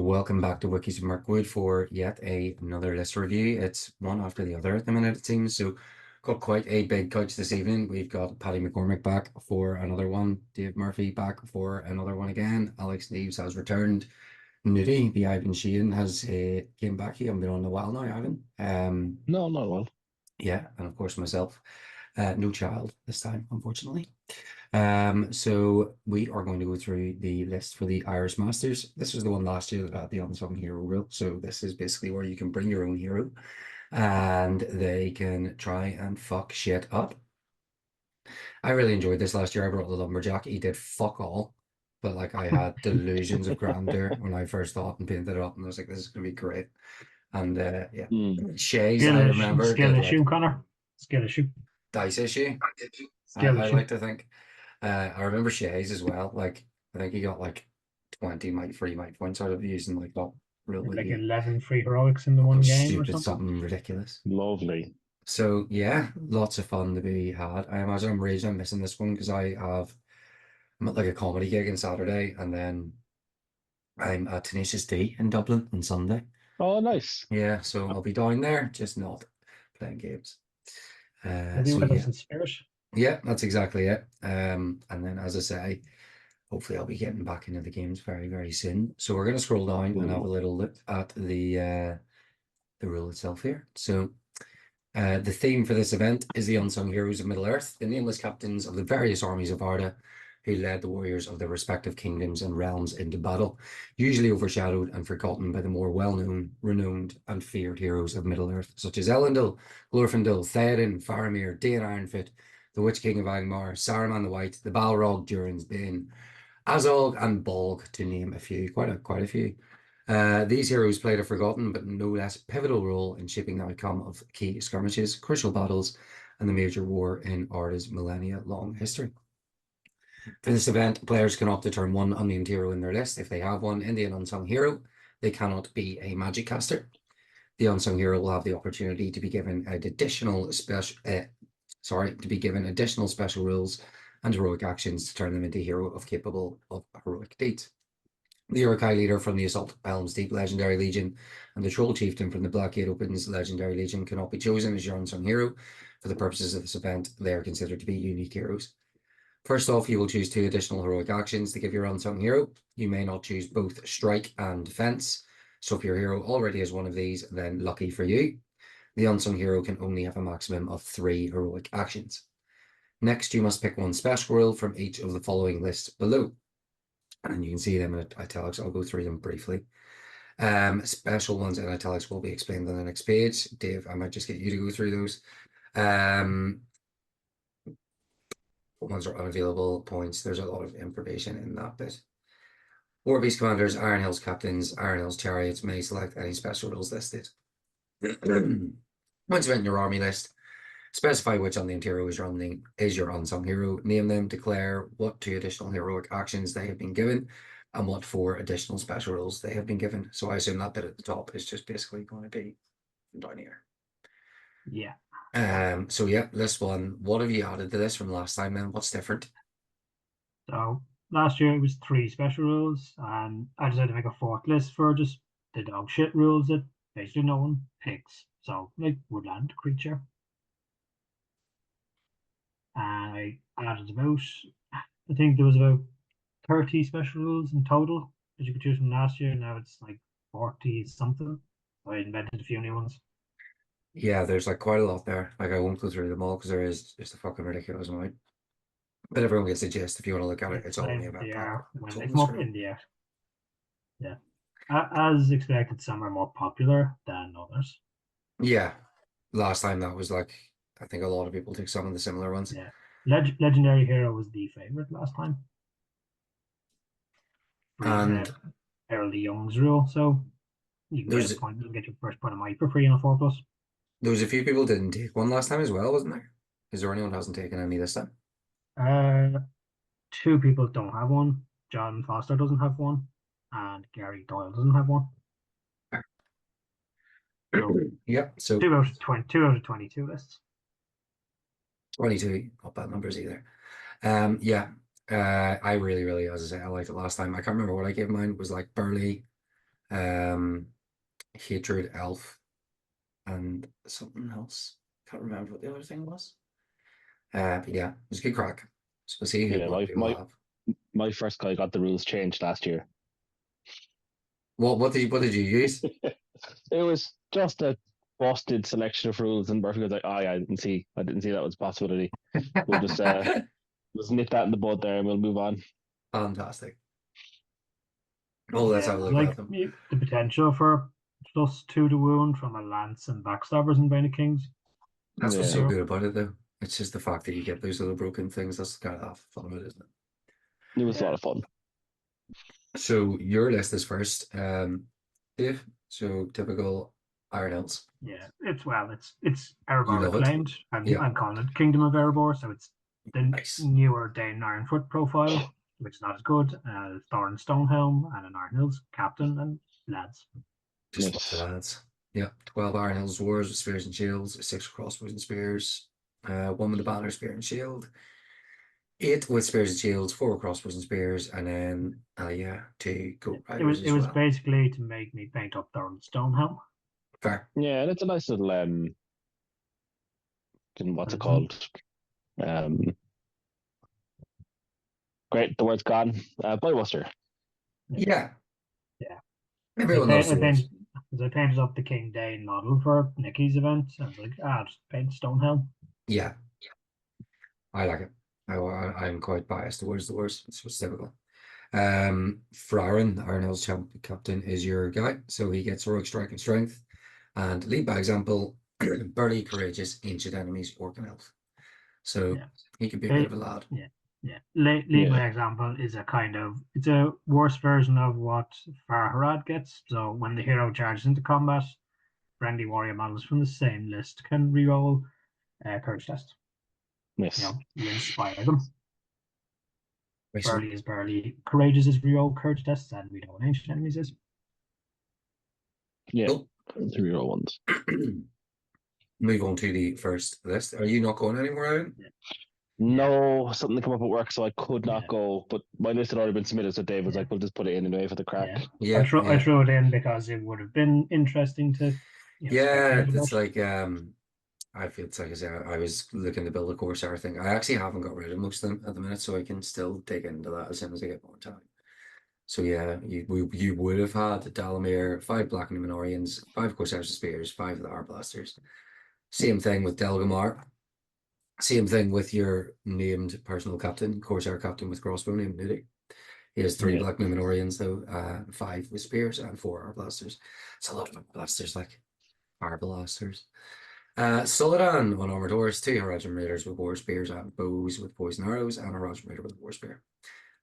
Welcome back to Wikis of Mirkwood for yet another list review. It's one after the other at the minute, it seems. So, got quite a big couch this evening. We've got Paddy McCormick back for another one, Dave Murphy back for another one again. Alex Neves has returned. Nudie, the Ivan Sheehan, has came back. He hasn't been on in a while now, Ivan. No, not well. Yeah, and of course myself. No child this time, unfortunately. So we are going to go through the list for the Irish Masters. This was the one last year that had the Unsung Hero rule. So this is basically where you can bring your own hero and they can try and fuck shit up. I really enjoyed this last year. I brought the Lumberjack. He did fuck all, but like I had delusions of grandeur when I first thought and painted it up, and I was like, this is gonna be great. And yeah, Hmm. Shays, I Skill, remember, skill did issue, like Connor. Skill issue. dice issue. Skill I issue. like to think. I remember Shays as well. Like I think he got like 20 free mic points out of using like that Like really 11 free heroics in the fucking one game or stupid something. something ridiculous. Lovely. So yeah, lots of fun to be had. I imagine I'm raging I'm missing this one because I'm at like a comedy gig on Saturday and then I'm at Tenacious D in Dublin on Sunday. Oh, nice. Yeah, so I'll be down there, just not playing games. You'll be So with us yeah. in spirit. Yeah, that's exactly it. And then as I say, hopefully I'll be getting back into the games very, very soon. So we're going to scroll down and have a Ooh. little look at the rule itself here. So the theme for this event is the unsung heroes of Middle-earth, the nameless captains of the various armies of Arda, who led the warriors of their respective kingdoms and realms into battle, usually overshadowed and forgotten by the more well-known, renowned, and feared heroes of Middle-earth, such as Elendil, Glorfindel, Theoden, Faramir, Dain Ironfoot, the Witch King of Angmar, Saruman the White, the Balrog, Durin's Bane, Azog, and Bolg, to name a few, quite a few. These heroes played a forgotten but no less pivotal role in shaping the outcome of key skirmishes, crucial battles, and the major war in Arda's millennia-long history. For this event, players can opt to turn one unnamed hero in their list. If they have one Indian unsung hero, they cannot be a magic caster. The unsung hero will have the opportunity to be given additional special rules and heroic actions to turn them into hero capable of heroic deeds. The Uruk-hai leader from the Assault Helm's Deep Legendary Legion and the Troll Chieftain from the Blackgate Opens Legendary Legion cannot be chosen as your unsung hero. For the purposes of this event, they are considered to be unique heroes. First off, you will choose 2 additional heroic actions to give your unsung hero. You may not choose both strike and defense. So if your hero already has one of these, then lucky for you. The unsung hero can only have a maximum of 3 heroic actions. Next, you must pick one special rule from each of the following lists below. And you can see them in italics. I'll go through them briefly. Special ones in italics will be explained on the next page. Dave, I might just get you to go through those. Ones are unavailable points. There's a lot of information in that bit. War Beast Commanders, Iron Hills Captains, Iron Hills Chariots may select any special rules listed. Once you're in your army list, specify which unnamed hero is your unsung hero. Name them, declare what 2 additional heroic actions they have been given, and what 4 additional special rules they have been given. So I assume that bit at the top is just basically going to be down here. Yeah. So yeah, list 1. What have you added to this from last time then? What's different? So last year it was 3 special rules, and I decided to make a 4th list for just the dog shit rules that basically no one picks. So like woodland creature. And I added about, I think there was about 30 special rules in total that you could choose from last year. Now it's like 40 something. So I invented a few new ones. Yeah, there's like quite a lot there. Like I won't go through them all because there is just a fucking ridiculous amount. But everyone gets the gist. If you want to look at it, it's all on the event They pack. are It's when all they on the come up screen. in the air. Yeah. As expected, some are more popular than others. Yeah, last time that was like I think a lot of people took some of the similar ones. Yeah. Legendary Hero was the favorite last time. And Herald the Young's rule, so you can get a there's point. You can get your first point of mic for free on a 4+. there was a few people didn't take one last time as well, wasn't there? Is there anyone who hasn't taken any this time? 2 people don't have one. John Foster doesn't have one, and Gary Doyle doesn't have one. So Yeah, so 2 out of 20, 2 out of 22 lists. 22, not bad numbers either. Yeah, I really, as I say, I liked it last time. I can't remember what I gave mine. It was like Burley, Hatred Elf, and something else. Can't remember what the other thing was. But yeah, it was a good crack. So we'll see Yeah, what people have. my first guy got the rules changed last year. What did you use? It was just a busted selection of rules, and Murphy was like, "Oh, yeah, I didn't see that was a possibility. We'll just nip that in the bud there, and we'll move on." Fantastic. Oh, let's have a look like at them. the potential for +2 to wound from a lance and backstabbers in Bane of Kings. That's what's so Yeah. good about it, though. It's just the fact that you get those little broken things. That's kind of half the fun of it, isn't it? It was a lot of fun. So your list is first, Dave. So typical Iron Hills. Yeah, it's You Erebor love it? Reclaimed. Yeah. I'm calling it Kingdom of Erebor, so it's the Nice. newer Dane Ironfoot profile, which is not as good. Thorin Stonehelm and an Iron Hills captain and lads. Just Nice. love the lads. Yeah, 12 Iron Hills Wars with spears and shields, 6 crossbows and spears, 1 with a banner, spear and shield, 8 with spears and shields, 4 crossbows and spears, and then 2 goat riders It as was well. basically to make me paint up Thorin Stonehelm. Fair. Yeah, and it's a nice little what's it called? Great, the word's gone. Boybuster. Yeah. Yeah. Everyone knows the words. I painted up the King Dane model for Nicky's event. I was like, just paint Stonehelm. Yeah. I like it. I'm quite biased towards the words. It's just typical. Farron, Iron Hills captain, is your guy. So he gets heroic strike and strength. And lead by example, burly, courageous, ancient enemies, orc and elf. So he could be a bit of a lad. Yeah. Lead by example is it's a worse version of what Farharad gets. So when the hero charges into combat, friendly warrior models from the same list can reroll courage test. Nice. You inspire them. Nice one. Burly is burly, courageous is reroll courage tests, and we know what ancient enemies is. Yeah, Cool. 3-year-old ones. Move on to the first list. Are you not going anywhere, Aaron? No, something came up at work, so I could not go. But my list had already been submitted, so Dave was like, "We'll just put it in anyway for the crack." Yeah. I threw it in because it would have been interesting to. It's like I feel it's like I was looking to build a Corsair thing. I actually haven't got rid of most of them at the minute, so I can still dig into that as soon as I get more time. So yeah, you would have had Dalamir, 5 Black Numenorians, 5 Corsairs and Spears, 5 of the Heart Blasters. Same thing with Delgamar. Same thing with your named personal captain, Corsair captain with crossbow named Nudie. He has 3 Black Numenorians though, 5 with spears and 4 Heart Blasters. It's a lot of blasters, like Heart Blasters. Soladan on Armored Horse, 2 Horizon Raiders with war spears and bows with poison arrows, and a Horizon Raider with a war spear.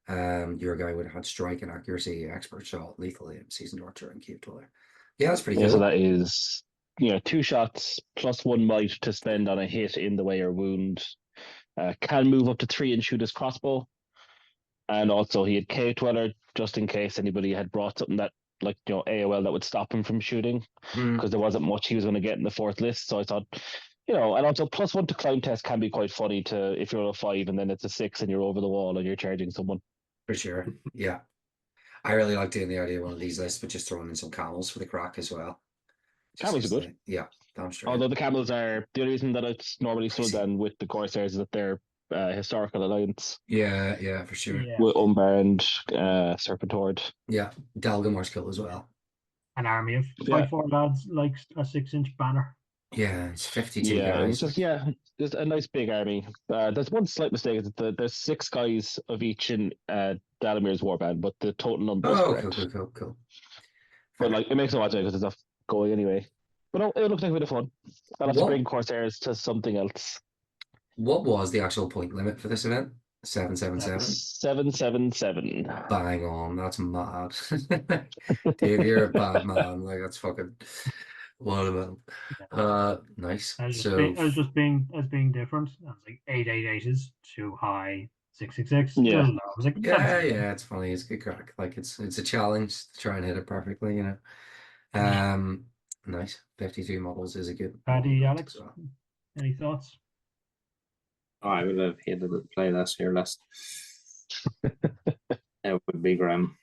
Your guy would have had strike and accuracy, expert shot, lethal aim, seasoned archer, and cave dweller. Yeah, that's pretty cool. So that is 2 shots plus 1 might to spend on a hit in the way or wound. Can move up to 3 and shoot his crossbow. And also he had cave dweller just in case anybody had brought something that AOL that would stop him from shooting, because there wasn't much he was going to get in the 4th list. So I thought, and also +1 to climb test can be quite funny to if you're a 5 and then it's a 6 and you're over the wall and you're charging someone. For sure, yeah. I really like doing the idea of one of these lists, but just throwing in some camels for the crack as well. Camels are good. Yeah, damn straight. Although the camels are the only reason that it's normally stood then with the Corsairs is that they're historical alliance. Yeah, for sure. With Umbar and Serpent Horde. Yeah, Dalgamar's cool as well. An army of 5-4 lads like a 6-inch banner. Yeah, it's 52 guys. It was just there's a nice big army. There's one slight mistake is that there's 6 guys of each in Dalamir's warband, but the total number is correct. Cool. But it makes no odds because there's enough going anyway. But no, it looks like a bit of fun. I'll have to bring Corsairs to something else. What was the actual point limit for this event? 777? 777. Bang on, that's mad. Dave, you're a bad man. Like, that's fucking what about nice. I was just being different. I was like 888 is too high, 666. Yeah. I was like, yeah, it's funny, it's good crack. Like it's a challenge to try and hit it perfectly, Nice. 52 models is a good Paddy, Alex, any thoughts? I would have hated to play this here list. It would be grim.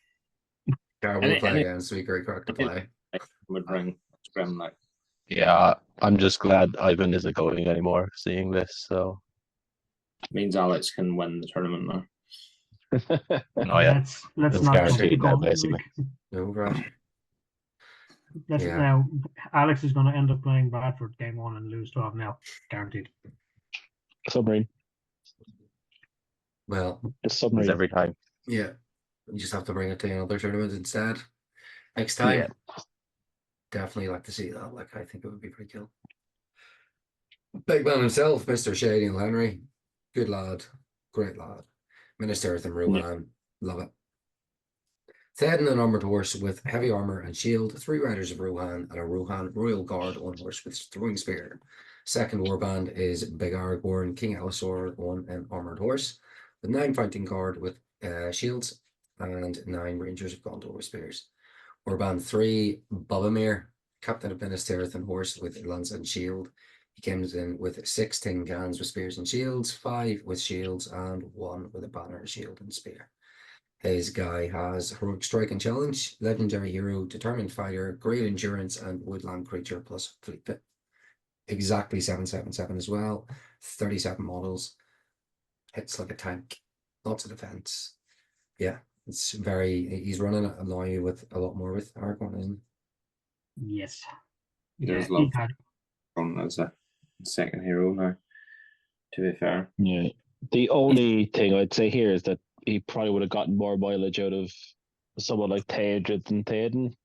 Terrible to Any- play any- against, so very correct to play. would bring Scrim like Yeah, I'm just glad Ivan isn't going anymore. Seeing this, so means Alex can win the tournament now. oh yeah, Let's it's not jump the guaranteed now, gun. basically. No pressure. Let's Yeah. now. Alex is going to end up playing Bradford game 1 and lose 12 now, guaranteed. Submarine. Well, Just submarines every time. yeah. You just have to bring it to another tournament instead. Next time. Yeah. Definitely like to see that. Like, I think it would be pretty cool. Big man himself, Mr. Shady and Henry. Good lad. Great lad. Minister and Rohan. Love it. Theoden, an armored horse with heavy armor and shield, 3 riders of Rohan, and a Rohan Royal Guard on horse with throwing spear. Second warband is Big Aragorn, King Elisor on an armored horse, with 9 fighting guard with shields, and 9 rangers of Gondor with spears. Warband 3, Bobomir, Captain of Minas Tirith and horse with lance and shield. He comes in with 6 tin cans with spears and shields, 5 with shields, and 1 with a banner, shield, and spear. His guy has heroic strike and challenge, legendary hero, determined fighter, great endurance, and woodland creature plus fleet fit. Exactly 777 as well. 37 models. Hits like a tank. Lots of defense. Yeah, it's very. He's running it now with a lot more with Aragorn, isn't Yes. There's he love had- from as a second hero now. To be fair, Yeah. The only thing I'd say here is that he probably would have gotten more mileage out of someone like Theodred than Theoden.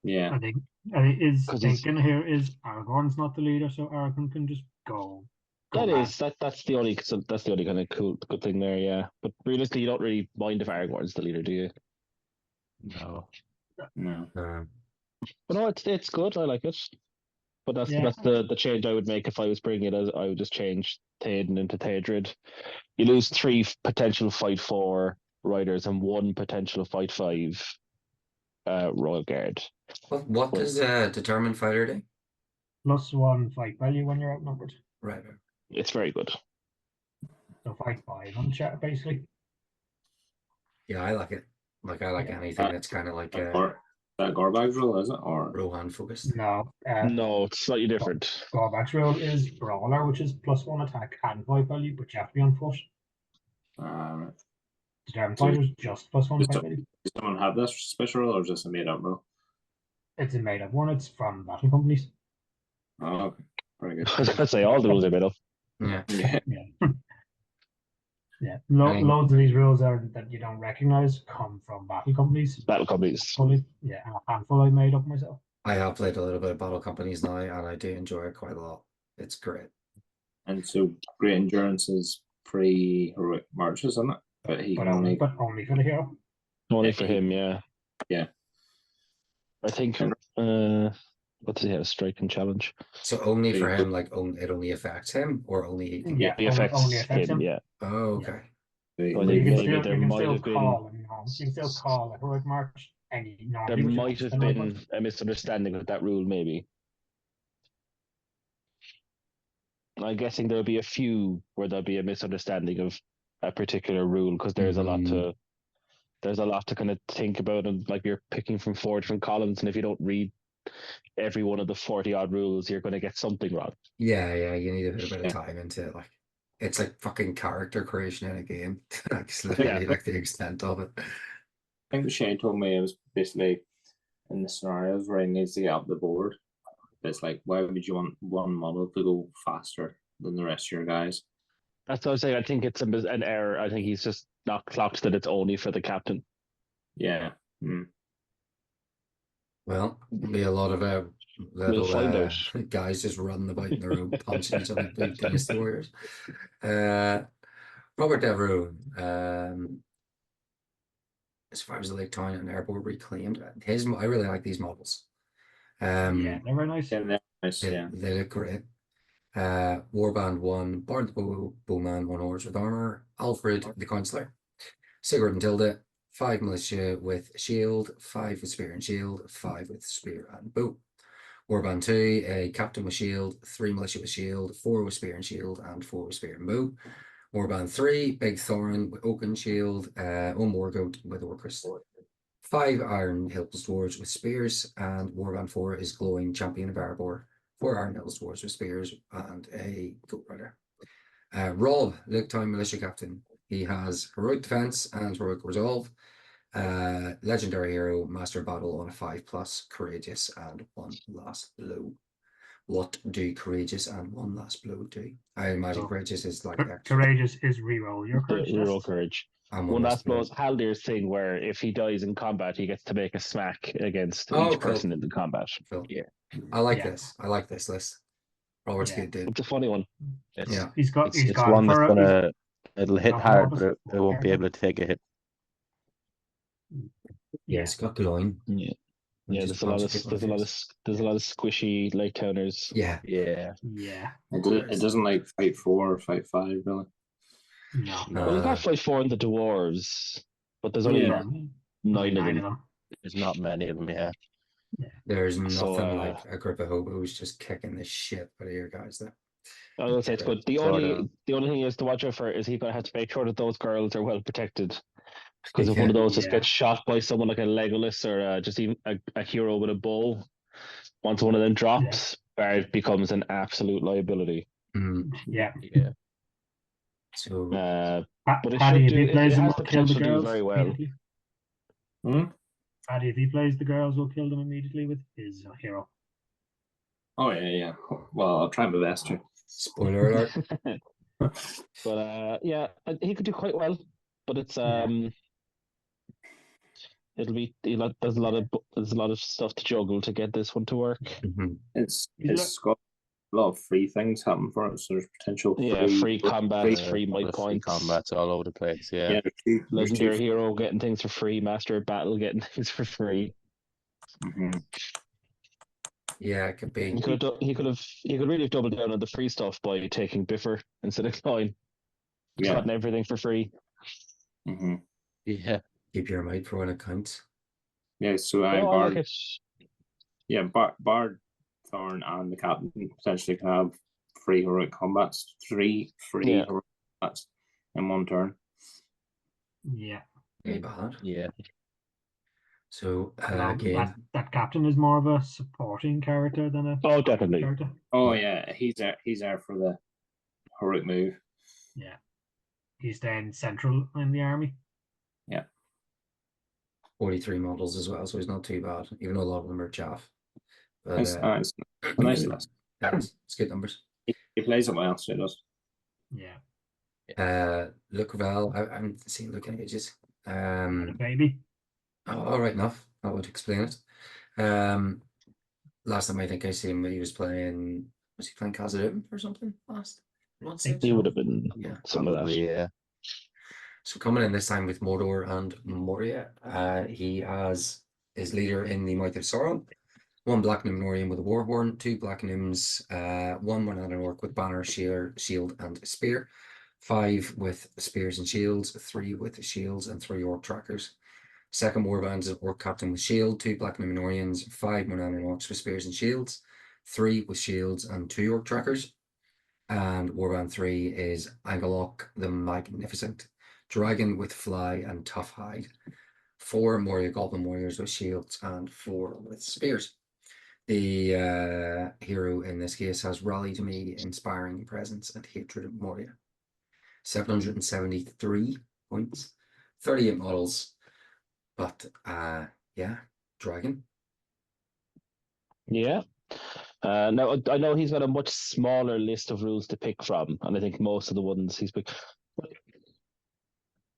yeah. I think is 'Cause he's- thinking here is Aragorn's not the leader, so Aragorn can just go. That's the only kind of good thing there, yeah. But realistically, you don't really mind if Aragorn's the leader, do you? No. No. But no, it's good. I like it. But that's Yeah. that's the change I would make if I was bringing it. As I would just change Theoden into Theodred. You lose 3 potential fight 4 riders and 1 potential fight 5 Royal Guard. What does determined fighter do? +1 fight value when you're outnumbered. Right. It's very good. So fight 5 on chat, basically. Yeah, I like it. Like, I like Yeah. anything that's kind of like That Gorbag's rule, is it? Or Rohan focused. No. No, it's slightly different. Gorbak's rule is Brawler, which is +1 attack and fight value, but you have to be on foot. Determined So- fighters just +1 Just fight a- value. does someone have this special rule or just a made up rule? It's a made up one. It's from battle companies. Oh, okay. Very good. I was gonna say all the rules are made up. Yeah. Yeah. Yeah. Right. Loads of these rules are that you don't recognize come from battle companies. Battle companies. Fully, yeah, and a handful I made up myself. I have played a little bit of Battle Companies now, and I do enjoy it quite a lot. It's great. And so great endurance is free heroic marches, isn't it? But he But can only only for the hero. Only Yeah, for he- him, yeah. Yeah. I think what does he have? Strike and challenge. So only for Yeah. him, like it only affects him, or only he can. Yeah, It affects only affects him. yeah. Oh, okay. the- I But think you can maybe still, there you can might still have been call and you can still call a heroic march, and you there normally would might just have spend been a misunderstanding with that rule, maybe. I'm guessing there'll be a few where there'll be a misunderstanding of a particular rule because there's a lot to kind of think about, and like you're picking from 4 different columns, and if you don't read every one of the 40 odd rules, you're going to get something wrong. Yeah, you need a bit Yeah. of time into it. Like, it's like fucking character creation in a game. That's literally like the extent of it. I think Shane told me it was basically in the scenarios where he needs to get up the board. It's like, why would you want one model to go faster than the rest of your guys? That's what I was saying. I think it's an error. I think he's just not clocked that it's only for the captain. Yeah. Well, be a lot of little find out. guys just running about in their own punching each other, big Dynasty Warriors. Robert Devereux, as far as the Lake Town and Airport reclaimed, I really like these models. Yeah, they're very nice. Yeah, they're nice, They, yeah. they look great. Warband 1, Bard the Bowman, 1 horse with armor, Alfred the Counselor, Sigurd and Tilda, 5 militia with shield, 5 with spear and shield, 5 with spear and bow. Warband 2, a captain with shield, 3 militia with shield, 4 with spear and shield, and 4 with spear and bow. Warband 3, Big Thorin with oak and shield, 1 Wargoat with Orcus 5 Iron Hills Dwarves with spears, and Warband 4 is Glowing Champion of Arbor. 4 Iron Hills Dwarves with spears and a Goat Rider. Rob, Time Militia Captain. He has Heroic Defense and Heroic Resolve. Legendary Hero, Master Battle on a 5+, Courageous, and One Last Blow. What do Courageous and One Last Blow do? I imagine Courageous is like Courageous is reroll your courage. Reroll courage. One Last Blow is Haldir's thing where if he dies in combat, he gets to make a smack against each person in the combat. Cool. Yeah. I like this. I like this list. Robert's good, dude. It's a funny one. Yeah. He's got one that's gonna it'll hit hard, but it won't be able to take a hit. Yeah, it's got glowing. Yeah. Yeah, there's a lot of squishy late towners. Yeah. Yeah. It doesn't like fight 4 or fight 5, really. No. Well, it's not fight 4 in the dwarves, but there's only 9 of them. There's not many of them, yeah. There's nothing like a group of hobos just kicking the shit out of your guys there. I was gonna say it's good. The only thing is to watch out for is he's gonna have to make sure that those girls are well protected. Because if one of those just gets shot by someone like a Legolas or just even a hero with a bow, once one of them drops, Bard becomes an absolute liability. Yeah. So, but Paddy, if he plays them, will kill the girls very well. Paddy, if he plays the girls, will kill them immediately with his hero. Oh yeah. Well, I'll try my best to. Spoiler alert. But he could do quite well. But it's it'll be there's a lot of stuff to juggle to get this one to work. It's got a lot of free things happen for it, so there's potential. Free combats, free might points, combats all over the place. Yeah, legendary hero getting things for free, master of battle getting things for free. Yeah, it could be. He could really have doubled down on the free stuff by taking Biffer instead of Klein. Gotten everything for free. Yeah. Keep your mind for when it counts. Yeah, so Bard. Bard, Thorn, and the captain potentially can have 3 heroic combats, 3 free heroic combats in one turn. Yeah. Bad. Yeah. So again, that captain is more of a supporting character than a definitely character. Oh yeah, he's there for the heroic move. Yeah. He's staying central in the army. Yeah. 43 models as well, so he's not too bad, even though a lot of them are chaff. But, it's a nice list. It's good numbers. He plays it well, so he does. Yeah. Luke Ravel, I haven't seen Luke in ages. Baby. Oh, right enough. That would explain it. Last time I think I seen him, he was playing Khazad-dûm or something last month? He would have been some of that. Yeah. So coming in this time with Mordor and Moria, he has his leader in the Might of Sauron, 1 Black Numnorian with a Warhorn, 2 Black Nims, 1 One-Handed Orc with Banner, Shield, and Spear, 5 with Spears and Shields, 3 with Shields, and 3 Orc Trackers. Second Warband is Orc Captain with Shield, 2 Black Numnorians, 5 One-Handed Orcs with Spears and Shields, 3 with Shields, and 2 Orc Trackers. And Warband 3 is Angelok the Magnificent, Dragon with Fly and Tough Hide, 4 Moria Goblin Warriors with Shields, and 4 with Spears. The hero in this case has Rally to Me, Inspiring Presence, and Hatred of Moria. 773 points, 38 models, but Dragon. Yeah. Now I know he's got a much smaller list of rules to pick from, and I think most of the ones he's picked.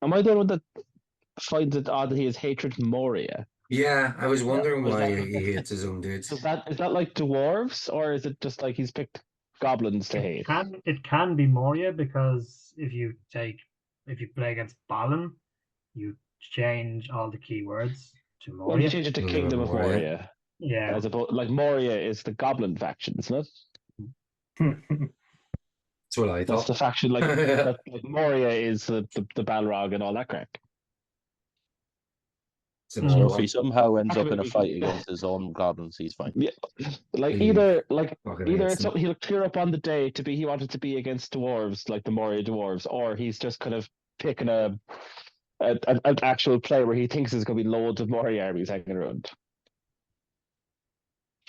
Am I the one that finds it odd that he has Hatred Moria? Yeah, I was wondering why he hates his own dudes. Is that like dwarves, or is it just like he's picked goblins to hate? It can be Moria, because if you play against Balin, you change all the keywords to Moria. Well, you change it to Kingdom of Moria. Yeah. As opposed, like Moria is the goblin faction, isn't it? That's what I thought. That's the faction like Moria is the Balrog and all that crack. So if he somehow ends up in a fight against his own goblins, he's fine. Yeah, either it's something he'll clear up on the day to be he wanted to be against dwarves, like the Moria dwarves, or he's just kind of picking a an actual play where he thinks there's going to be loads of Mori armies hanging around.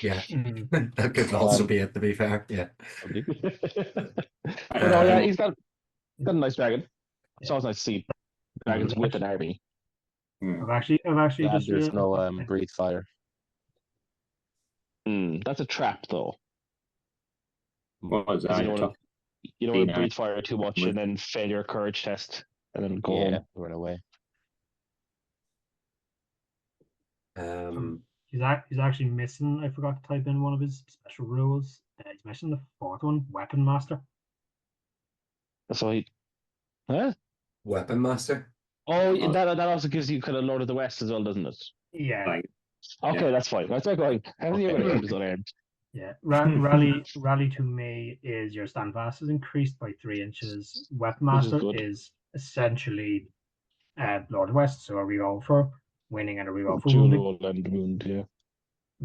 Yeah, Mm. that could also be it. To be fair, yeah. But no, yeah, he's got a nice dragon. It's Yeah. always nice to see dragons with an army. I've actually Glad just there's no breathe fire. That's a trap, though. What was Because that? you don't want to Yeah. breathe fire too much and then fail your courage test and then go home. Run away. He's actually missing. I forgot to type in one of his special rules. He's missing the fourth one, Weapon Master. So huh? Weapon Master. Oh, that also gives you kind of Lord of the West as well, doesn't it? Yeah. Like, Okay, that's fine. That's like going. How are you going to keep his own arms? Yeah. Rally to me is your standfast is increased by 3 inches. Weapon Which is Master good. is essentially Lord of the West, so a reroll for winning and a reroll for Dual wounding. roll and wound, yeah.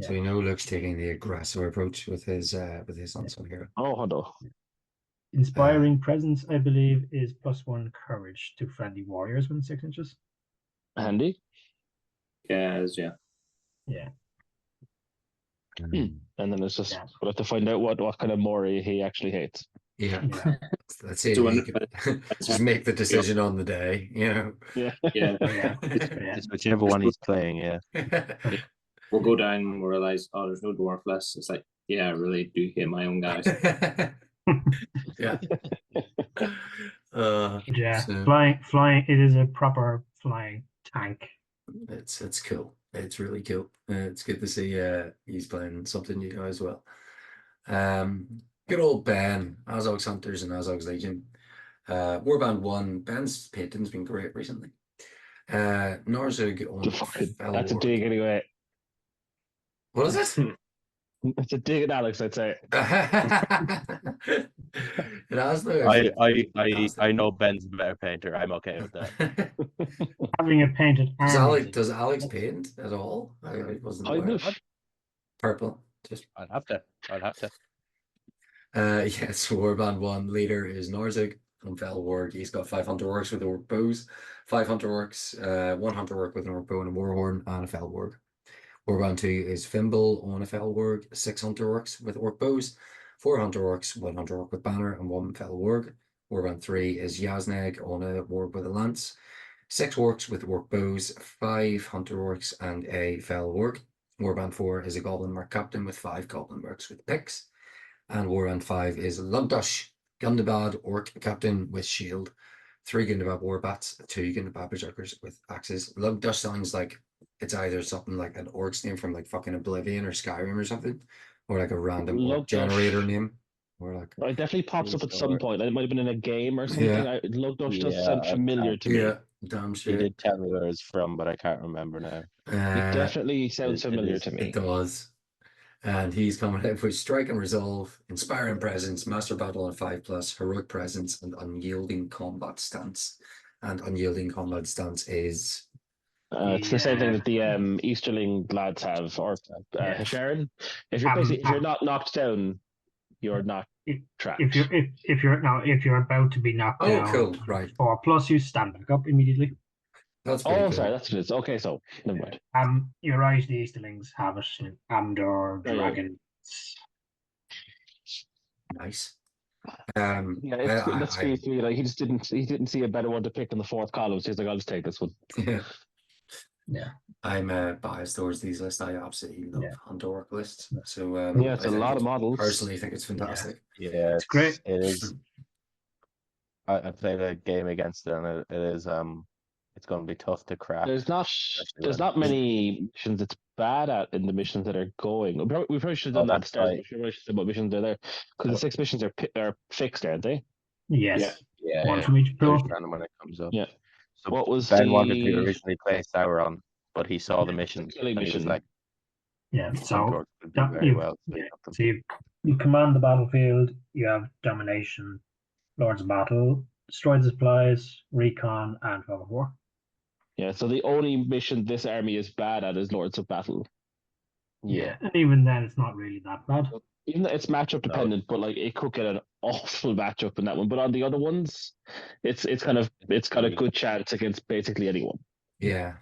So you know Luke's taking the aggressor approach with his Unsung Hero. Oh, hold on. Inspiring Presence, I believe, is +1 courage to friendly warriors within 6 inches. Handy. yeah. Yeah. And then it's just Yeah. we'll have to find out what kind of Mori he actually hates. Yeah, Yeah. let's see. So You could just make the decision on the day. You know. Yeah. Yeah. Yeah. It's whichever one he's playing, yeah. We'll go down and we'll realize, oh, there's no dwarf list. It's like, yeah, I really do hate my own guys. Yeah. Yeah. So Flying. It is a proper flying tank. it's cool. It's really cool. It's good to see he's playing something new as well. Good old Ben, Azog's Hunters and Azog's Legion. Warband 1, Ben's painting's been great recently. Norzug on That's a dig anyway. What is it? It's a dig at Alex, I'd say. It has though. I know Ben's a better painter. I'm okay with that. Having a painted army. Does Alex paint at all? I wasn't Kind aware. of. Purple. Just I'll have to. yes, Warband 1 leader is Norzug on Fell Warg. He's got 5 hunter orcs with orc bows, 5 hunter orcs, 1 hunter orc with an orc bow and a warhorn, and a Fell Warg. Warband 2 is Fimble on a Fell Warg, 6 hunter orcs with orc bows, 4 hunter orcs, 1 hunter orc with banner, and 1 Fell Warg. Warband 3 is Yazneg on a warg with a lance, 6 orcs with orc bows, 5 hunter orcs, and a Fell Warg. Warband 4 is a Goblin Merc captain with 5 Goblin Mercs with picks. And Warband 5 is Lugdush, Gundabad orc captain with shield, 3 Gundabad warbats, 2 Gundabad berserkers with axes. Lugdush sounds like it's either something like an orc's name from like fucking Oblivion or Skyrim or something, or like a random orc generator name, or like. It definitely pops up at some point. It might have been in a game or something. Yeah. Lugdush does sound familiar to me. Yeah, damn He straight. did tell me where it's from, but I can't remember now. It definitely sounds familiar to me. It does. And he's coming out with Strike and Resolve, Inspiring Presence, Master Battle on 5+, Heroic Presence, and Unyielding Combat Stance. And Unyielding Combat Stance is... it's the same thing that the Easterling lads have, or Sharon. If you're not knocked down, you're not trapped. If you're about to be knocked down, cool, right. 4+, you stand back up immediately. That's pretty cool. Sorry, that's what it is. Okay, so never mind. You're right. The Easterlings have it. Amdor, Dragon. Nice. That's sweet to me. Like he didn't see a better one to pick in the 4th column. So he's like, I'll just take this one. Yeah. I'm biased towards these lists. I absolutely love Hunter Orc lists. So it's a lot of models. Personally, think it's fantastic. Yeah, it's great. It is. I played a game against it, and it is it's going to be tough to crack. There's not many missions it's bad at in the missions that are going. We probably should have done that at the start. We probably should have what missions are there, because the 6 missions are fixed, aren't they? Yes. Yeah. One from each pool. When it comes up. Yeah. So what was Ben wanted to originally play Sauron, but he saw the mission. Killing mission. Like, so you command the battlefield. You have domination, Lords of Battle, destroy the supplies, recon, and fog of war. Yeah, so the only mission this army is bad at is Lords of Battle. Yeah, and even then, it's not really that bad. Even though it's matchup dependent, but like it could get an awful matchup in that one. But on the other ones, it's got a good chance against basically anyone. Yeah. And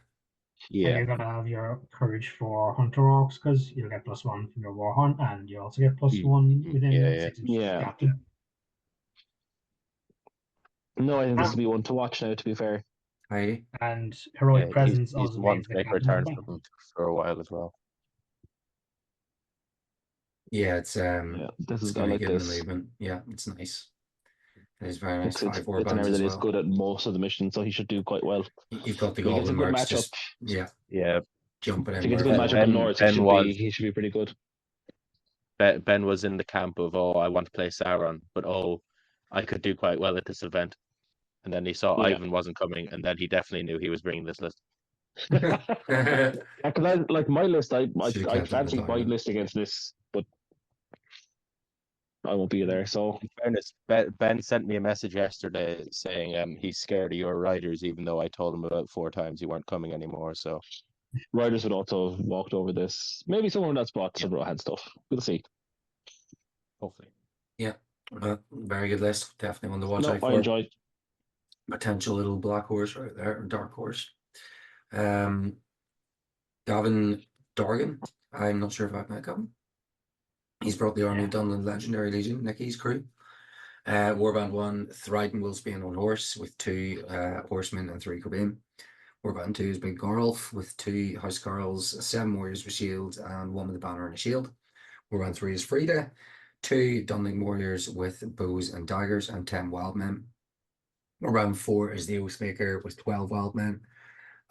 Yeah. you're gonna have your courage for hunter orcs because you'll get +1 from your war hunt, and you also get +1 within Yeah, 6 inches of Yeah. the captain. No, I think this will be one to watch now. To be fair, Heidi. And heroic Yeah, presence he's also one means to the make captain has returns the back. for a while as well. Yeah, it's yeah, this it's is gonna I be like good in the this. movement. Yeah, it's nice. It's very nice. It's 5 war it's an bands area as that is well. good at most of the missions, so he should do quite well. You've got the If he gets a goblin good mercs matchup, just Yeah, jumping if in he gets a good wherever they matchup in want. North, Ben he should be pretty good. Ben was in the camp of, oh, I want to play Sauron, but oh, I could do quite well at this event. And then he saw Yeah. Ivan wasn't coming, and then he definitely knew he was bringing this list. Yeah, because I like my list. I Should've I kept it in the fancy my diamond. list against this, but I won't be there. So In fairness, Ben sent me a message yesterday saying he's scared of your riders, even though I told him about 4 times you weren't coming anymore. So riders would also have walked over this. Maybe someone in that spot some had stuff. We'll see. hopefully. Very good list. Definitely one to watch No, out I for. enjoy. Potential little black horse right there, or dark horse. Gavin Dorgan. I'm not sure if I've met Gavin. He's brought the army of Dublin Legendary Legion, Nicky's crew. Warband 1, Thryden will be on 1 horse with 2 horsemen and 3 Cobain. Warband 2 is Big Garlf with 2 House Carls, 7 warriors with shields, and 1 with a banner and a shield. Warband 3 is Frida, 2 Dunling warriors with bows and daggers, and 10 wild men. Warband 4 is the Oathmaker with 12 wild men.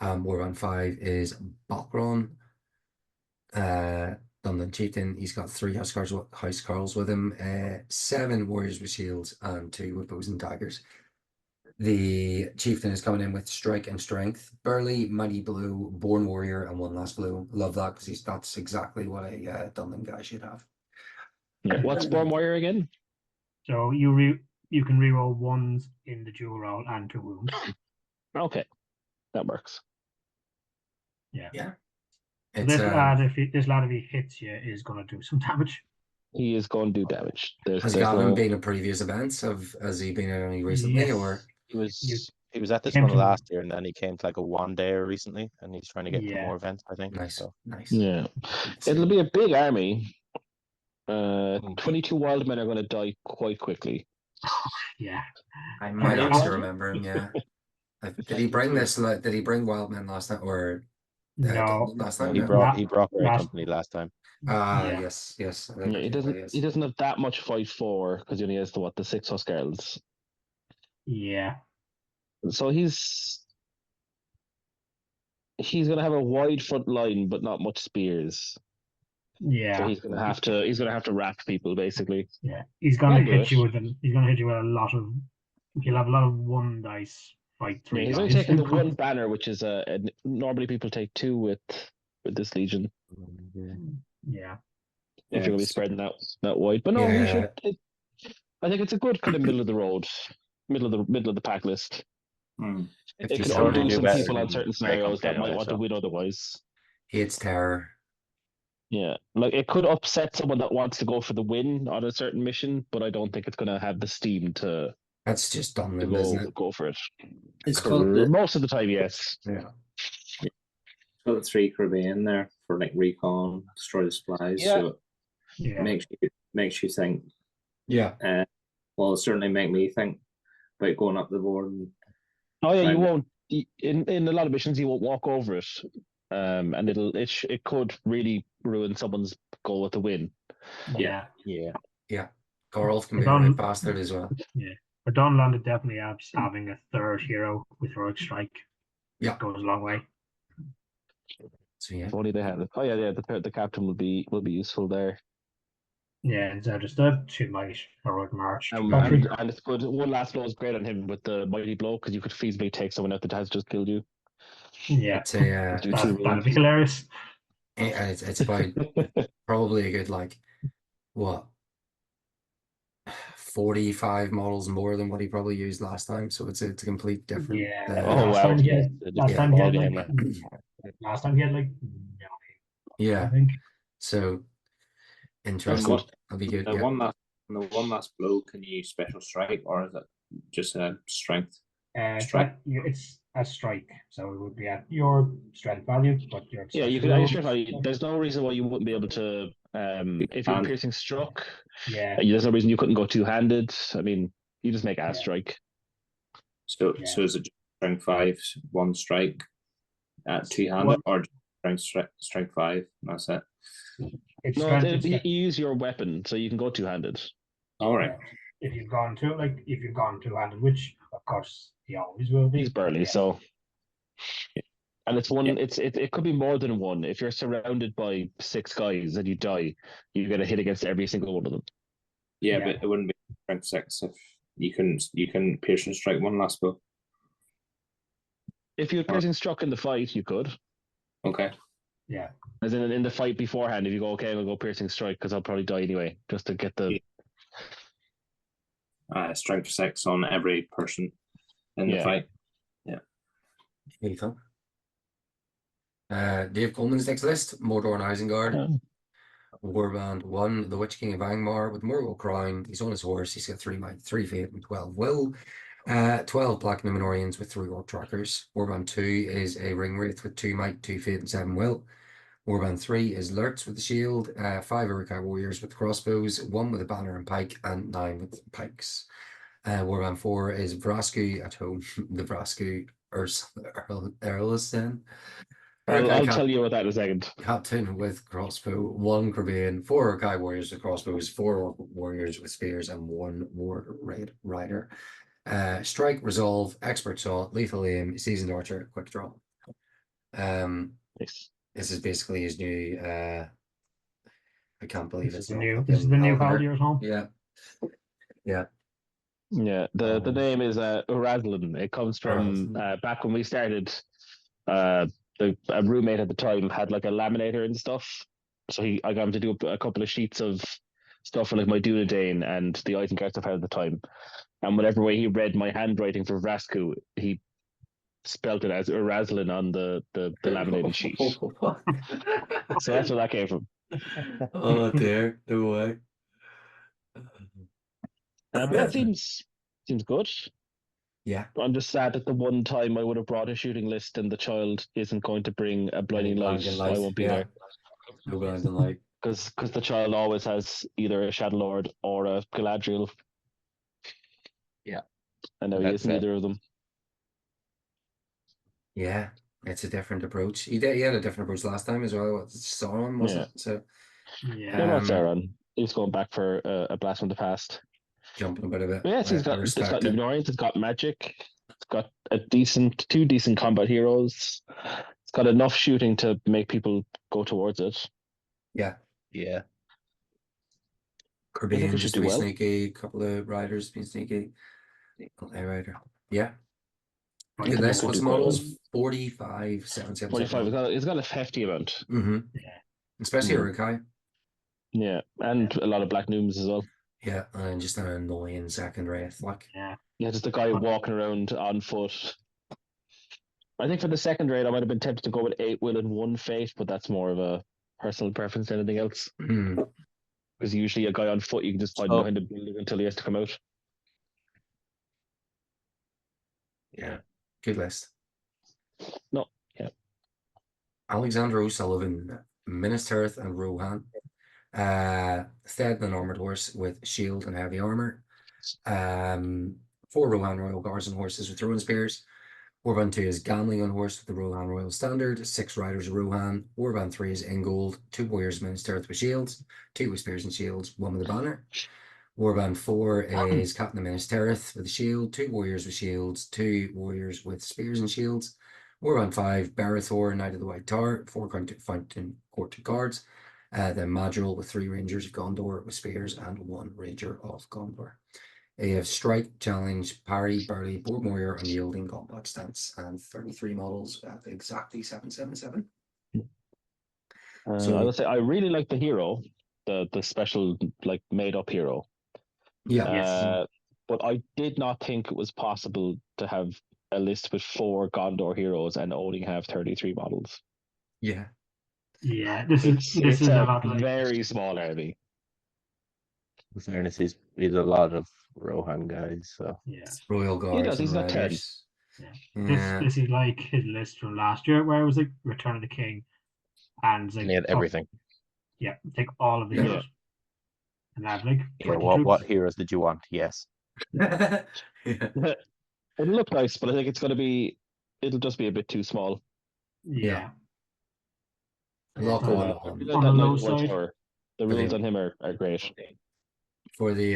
Warband 5 is Balkron, Dunling Chieftain. He's got 3 House Carls with him, 7 warriors with shields, and 2 with bows and daggers. The Chieftain is coming in with Strike and Strength, Burly, Mighty Blue, Born Warrior, and 1 Last Blue. Love that because that's exactly what a Dunling guy should have. Yeah. What's Born Warrior again? So you can reroll 1s in the dual roll and 2 wounds. Okay, that works. Yeah. So It's this lad, if he hits you, is going to do some damage. He is going to do damage. has Gavin been at previous events? Has he been at any recently, Yes. or He was at this Came one to- last year, and then he came to like a 1-day recently, and he's trying to get to Yeah. more events, I think. nice, So nice. Yeah, it'll be a big army. 22 wild men are going to die quite quickly. Yeah. I might Yeah. actually remember him. Yeah. Did he bring this? Did he bring wild men last time, or No. last time? he No. brought Grey last- Company last time. Yeah. Yes. I Yeah, he doesn't have that much fight for because he only has the 6 Huskarls. Yeah. So he's going to have a wide front line, but not much spears. Yeah. So he's going to have to rack people basically. Yeah. He's going to Can do hit you it. with a lot of. He'll have a lot of 1 dice fight 3 Yeah, he's guys. only taking the 1 banner, which is normally people take 2 with this legion. Yeah. If you're going to be spreading that wide, but no, he should. I think it's a good kind of middle of the road, middle of the pack list. If It he's can already undo do some better people on than certain Grey scenarios Company that might anyway, want so. to win otherwise. Hates terror. Yeah, like it could upset someone that wants to go for the win on a certain mission, but I don't think it's going to have the steam to That's just Dunland, isn't it? go for it. It's For got the most of the time, yes. Yeah. it's got the 3 Caribbean there for like recon, destroy the supplies. Yeah. So Yeah. it makes you think. Yeah. Well, it certainly make me think about going up the board. And Oh yeah, you Trying to- won't. In a lot of missions, you won't walk over it, and it could really ruin someone's goal at the win. Yeah. Garolf can be a Dun- right bastard as well. But Dunland definitely helps having a 3rd hero with heroic strike. Yeah. Goes a long way. So yeah. If only they had it. Oh yeah, the captain will be useful there. Yeah, and so just a 2 might heroic march. And it's good. 1 last blow is great on him with the mighty blow because you could feasibly take someone out that has just killed you. Yeah. It's a Do 2 That'd be hilarious. and it's about probably a good like what 45 models more than what he probably used last time. So it's a complete different. Yeah. Oh, last wow. time he had, last time he had Ball like game, last time he had like I yeah. think. So interesting. That'll be good. one last On the one last blow, can you use special strike, or is it just a strength? It's a strike, so it would be at your strength value, but your Yeah, you special could add your roll- strength value. There's no reason why you wouldn't be able to. If you're And- piercing struck, Yeah, there's no reason you couldn't go two-handed. I mean, you just make a Yeah. strike. So Yeah. so is it strength 5, one strike at two-handed, or strength 5? That's it. it's No, strength. you It's strength. use your weapon, so you can go two-handed. All right. If you've gone two-handed, which of course he always will be. He's burly, Yeah. so. And it's one. Yeah. It could be more than one. If you're surrounded by 6 guys and you die, you get a hit against every single one of them. Yeah, Yeah. but it wouldn't be strength 6 if you can pierce and strike one last blow. If you had piercing struck in the fight, you could. Okay. Yeah, As in the fight beforehand, if you go, okay, I'll go piercing strike because I'll probably die anyway, just to get the. Strength 6 on every person in the Yeah. fight. Lethal. Dave Coleman's next list: Mordor and Isengard. Warband 1, the Witch King of Angmar with Morgul Crown. He's on his horse. He's got 3 might, 3 fate, and 12 will. 12 Black Numenorians with 3 orc trackers. Warband 2 is a ring wraith with 2 might, 2 fate, and 7 will. Warband 3 is Lurtz with the shield. 5 Uruk-hai warriors with crossbows, 1 with a banner and pike, and 9 with pikes. Warband 4 is Vrasku at home. The Vrasku Erlisten. I'll tell you about that in a second. Captain with crossbow, 1 Crebain, 4 Uruk-hai warriors with crossbows, 4 orc warriors with spears, and 1 war rider. Strike, resolve, expert shot, lethal aim, seasoned archer, quick draw. Yes. This is basically his new. I can't believe this it's is the not new. fucking This is the new Haldir. Haldir at home. Yeah. Yeah. Yeah, the name is Urazlan. It comes from back when we started. A roommate at the time had like a laminator and stuff, so I got him to do a couple of sheets of stuff for like my Dunedain and the Isengard stuff at the time. And whatever way he read my handwriting for Vrasku, he spelt it as Urazlan on the laminated sheet. So that's where that came from. Oh dear, no way. That seems good. Yeah. I'm just sad that the one time I would have brought a shooting list and the child isn't going to bring a blinding light. Blinding I won't be yeah. there. No blinding light. Because the child always has either a Shadow Lord or a Galadriel. Yeah. And now he That's is it. neither of them. Yeah, it's a different approach. He had a different approach last time as well. What, Sauron, wasn't it? So Yeah. No, not Sauron. He's going back for a blast from the past. jumping about a bit. But yes, I it's got respect it. Numenorians, it's got magic, it's got two decent combat heroes. It's got enough shooting to make people go towards it. Yeah. Yeah. I think Corbin it should just do be well. sneaky. Couple of riders being sneaky. A rider. Yeah. Right, Good yeah. list. What's the Do quite models? well. 45, 777. 45. It's got a hefty amount. Mm-hmm. Yeah. Especially Mm. Uruk-hai. Yeah, and a lot of black nooms as well. Yeah, and just an annoying second wraith. Like, Yeah. Yeah, just a guy walking around on foot. I think for the second raid, I might have been tempted to go with 8 will and 1 fate, but that's more of a personal preference than anything else. mm, Because usually a guy on foot, you can just hide So- behind a building until he has to come out. yeah, good list. No, yeah. Alexander O'Sullivan, Minas Tirith and Rohan. Thed, an armored horse with shield and heavy armor. 4 Rohan Royal Guards and horses with throwing spears. Warband 2 is Gamling on horse with the Rohan Royal Standard. 6 riders of Rohan. Warband 3 is Ingold. 2 warriors of Minas Tirith with shields. 2 with spears and shields. 1 with a banner. Warband 4 is Captain of Minas Tirith with a shield. 2 warriors with shields. 2 warriors with spears and shields. Warband 5, Barathor, Knight of the White Tower. 4 Fountain Court guards. Then Madril with 3 Rangers of Gondor with spears and 1 Ranger of Gondor. You have Strike, Challenge, Parry, Burly, Board Warrior, Unyielding, Combat Stance, and 33 models at exactly 777. So- I would say I really like the hero, the special like made up hero. Yeah. Yes. But I did not think it was possible to have a list with 4 Gondor heroes and only have 33 models. Yeah. Yeah. This is a lot like very small army. In fairness, he's a lot of Rohan guys, so Yeah. Royal He Guards does, and he's got 10. Riders. Yeah. Yeah. This is like his list from last year, where it was like Return of the King, and it's like and he had everything. yeah, take all of the Yeah. heroes, and add like Yeah, 20 what troops. heroes did you want? Yes. Yeah. It'll look nice, but I think it'll just be a bit too small. Yeah. A lot Uh, going I on. really On like the that low Knight of White side. Tower. The For rules the- on him are great. For the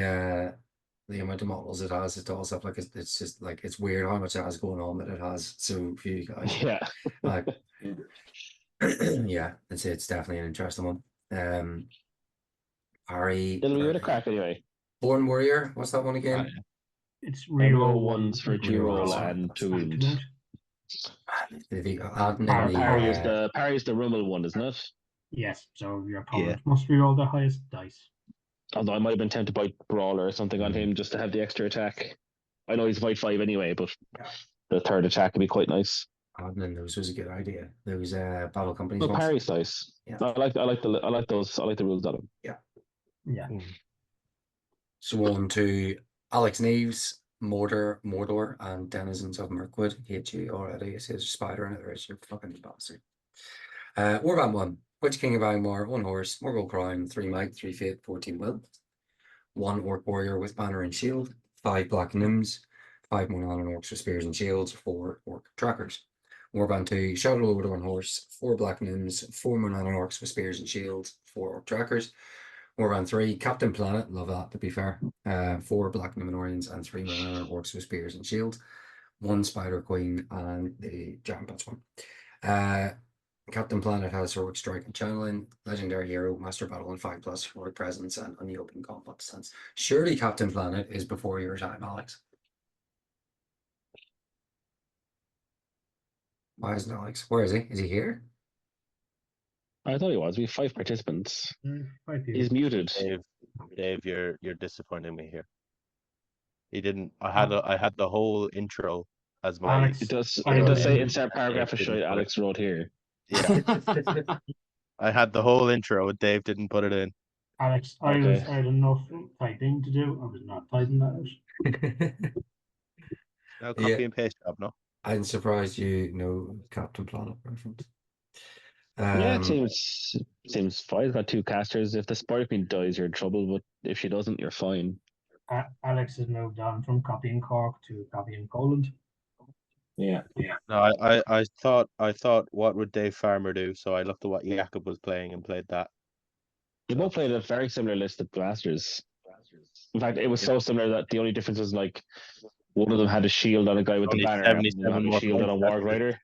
amount of models it has, it also like it's just like it's weird how much it has going on that it has so few guys. Yeah. Like, yeah, it's definitely an interesting one. Harry It'll be a crack anyway. Born Warrior, what's that one again? Yeah. It's Reroll reroll ones for Reroll, G-roll sorry, and that's to right. wound. Parry Parry is the Rummel one, isn't it? Yes, so your opponent must reroll the highest dice. Although I might have been tempted by Brawler or something on Mm. him just to have the extra attack. I know he's Fight 5 anyway, but Yeah. the third attack would be quite nice. Admin, those was a good idea. Those battle companies No, ones. Parry's nice. Yeah. I like those. I like the rules on them. Yeah. So on to Alex Neves, Mordor, and Denizens of Mirkwood. Hate you already. It says spider in it. There is, you fucking bastard. Warband 1. Witch King of Angmar, 1 horse, Morgul Crown, 3 might, 3 fate, 14 will. 1 orc warrior with banner and shield, 5 black gnomes, 5 Monalan orcs with spears and shields, 4 orc trackers. Warband 2, Shadow Lord, 1 horse, 4 black gnomes, 4 Monalan orcs with spears and shields, 4 orc trackers. Warband 3, Captain Planet, love that to be fair. 4 black Numenorians and 3 Monalan orcs with spears and shields, 1 Spider Queen, and the Giant Bats one. Captain Planet has heroic strike and channeling, legendary hero, master battle, and 5+ heroic presence and unopened combat stance. Surely Captain Planet is before your time, Alex. Why isn't Alex? Where is he? Is he here? I thought he was. We have 5 participants. 5 people. He's muted. Dave, you're disappointing me here. He didn't. I had the whole intro as my. Alex, It does I say didn't- insert paragraph of Dave didn't show put it. Alex wrote here. Yeah, I had the whole intro, and Dave didn't put it in. Alex, I Okay. had enough typing to do. I was not typing that out. Now copy and paste job, no? I'm surprised you know Captain Planet reference. Yeah, it seems fine. He's got 2 casters. If the Spider Queen dies, you're in trouble. But if she doesn't, you're fine. Alex has moved on from copying Cork to copying Poland. Yeah. No, I thought what would Dave Farmer do? So I looked at what Jakob was playing and played that. They both played a very similar list of blasters. In fact, it was so similar that the only difference was like one of them had a shield on a guy with the Only banner, and 77 one had a more shield on a points, warg that's it. rider.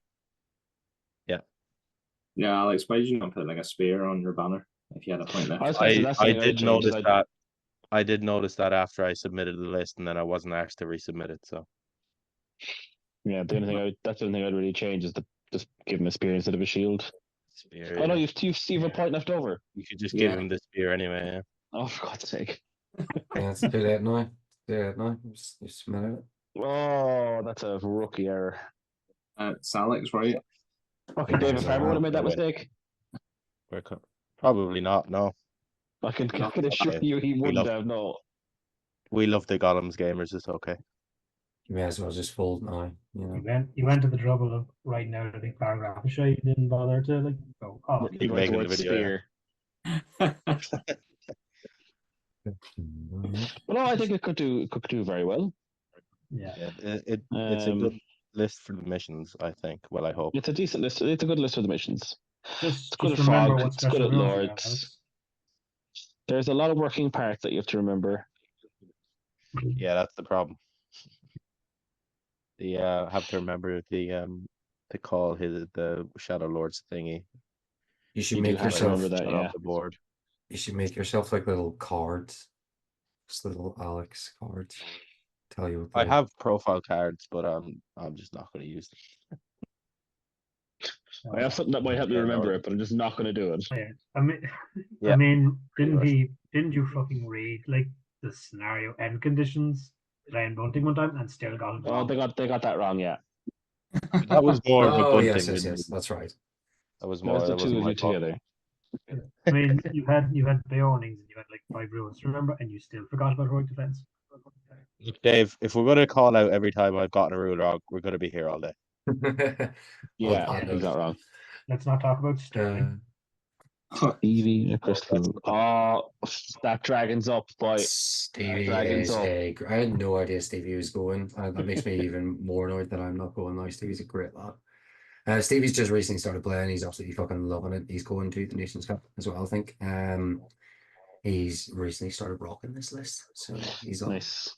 Yeah, Alex, why did you not put like a spear on your banner if you had a point left? I was thinking that's I something did change, notice like- that. I did notice that after I submitted the list, and then I wasn't asked to resubmit it. So Yeah, the only thing that's the only thing I'd really change is to just give him a spear instead of a shield. spear. Oh no, yeah. you've a point left over. You could just give Yeah. him the spear anyway. Yeah. Oh, for God's sake! Yeah, let's do that now. You submitted it. Oh, that's a rookie error. It's Alex, right? Okay, David There's Farmer would have made that Right. mistake. Probably not. No, I can assure you he wouldn't love- have. No. we love the Golems gamers. It's okay. You may as well just fold now. You know. He went to the trouble of writing out a big paragraph of shit. He didn't bother to like go. Oh, He went making towards the video, spear. But no, I think it could do very well. yeah. Yeah, it's a Um, good list for the missions. I think. Well, I hope. It's a decent list. It's a good list of the missions. Just good at remember Fog, what it's good special at rules you have, Lords. Alex. There's a lot of working parts that you have to remember. Yeah, that's the problem. The have to remember to call the Shadow Lords thingy. You should You do make have to yourself. remember that, shut yeah. off the board. You should make yourself like little cards. Just little Alex cards. Tell you what. I they- have profile cards, but I'm just not going to use them. I have something that might help me Yeah, remember no. it, but I'm just not going to do it. Yeah. I mean, Yeah. I mean, didn't Pretty you fucking read like the scenario end conditions playing bunting one time and still got it Oh, wrong? they got that wrong. Yeah, That was more of a Oh bunting. yes, than- that's right. That was that more. was the That two wasn't of my you fault. together. I mean, you had Beornings and you had like 5 rules, remember, and you still forgot about heroic defense. Dave, if we're gonna call out every time I've gotten a rule wrong, we're gonna be here all day. Yeah, that he's not wrong. Let's not talk about Sterling. Evie, Crystal. Oh, that dragon's up, boy. Stevie Dragon's is up. I had no idea Stevie was going. That makes me even more annoyed that I'm not going now. Stevie's a great lad. Stevie's just recently started playing. He's absolutely fucking loving it. He's going to the Nations Cup as well, I think. He's recently started rocking this list, so he's on. Nice.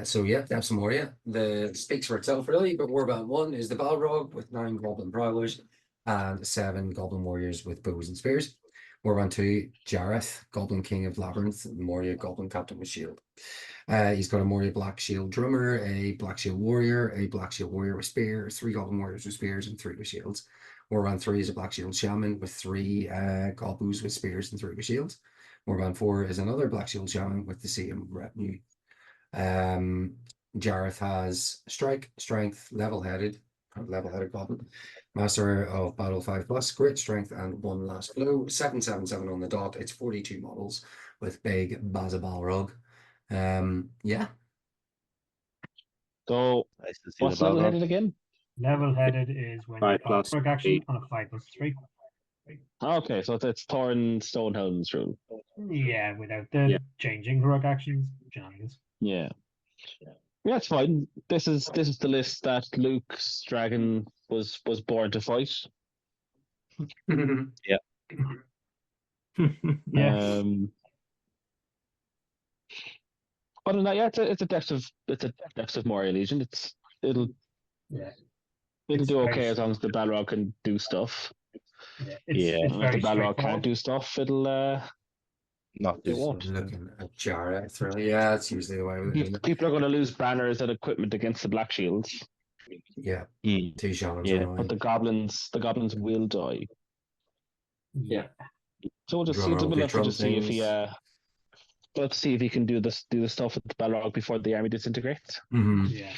So yeah, Depths of Moria. The speaks for itself really, but Warband 1 is the Balrog with 9 Goblin Prowlers and 7 Goblin Warriors with bows and spears. Warband 2, Jareth, Goblin King of Labyrinth, Moria Goblin Captain with Shield. He's got a Moria Black Shield Drummer, a Black Shield Warrior, a Black Shield Warrior with Spear, 3 Goblin Warriors with Spears, and 3 with Shields. Warband 3 is a Black Shield Shaman with 3 Gobboos with Spears and 3 with Shields. Warband 4 is another Black Shield Shaman with the same retinue. Jareth has Strike, Strength, Level-Headed Goblin. Master of Battle 5+, Great Strength, and 1 Last Blow. 777 on the dot. It's 42 models with big Bazabalrog. Yeah. So, Nice to see what's the level Balrog. headed again? Level-headed is when you 5+3. quick action on a 5+3. Okay, so it's Thorin Stonehelm's rule. Yeah, without the changing heroic actions, shenanigans. Yeah. Yeah, it's fine. This is the list that Luke's dragon was born to fight. Yeah. Other than that, yeah, it's a depths of Moria Legion. It'll It's do okay very- as long as the Balrog can do stuff. Yeah, If the very Balrog can't straightforward. do stuff, it'll Not It just won't. Looking at Jareth, really. Yeah, that's usually the way we do it. people are going to lose banners and equipment against the Black Shields, Yeah, Mm. 2 shamans Yeah, are but annoying. the goblins will die. Yeah. So we'll just Drum roll, we'll have to drum just see if he things. we'll have to see if he can do the stuff with the Balrog before the army disintegrates. Mm-hmm. Yeah.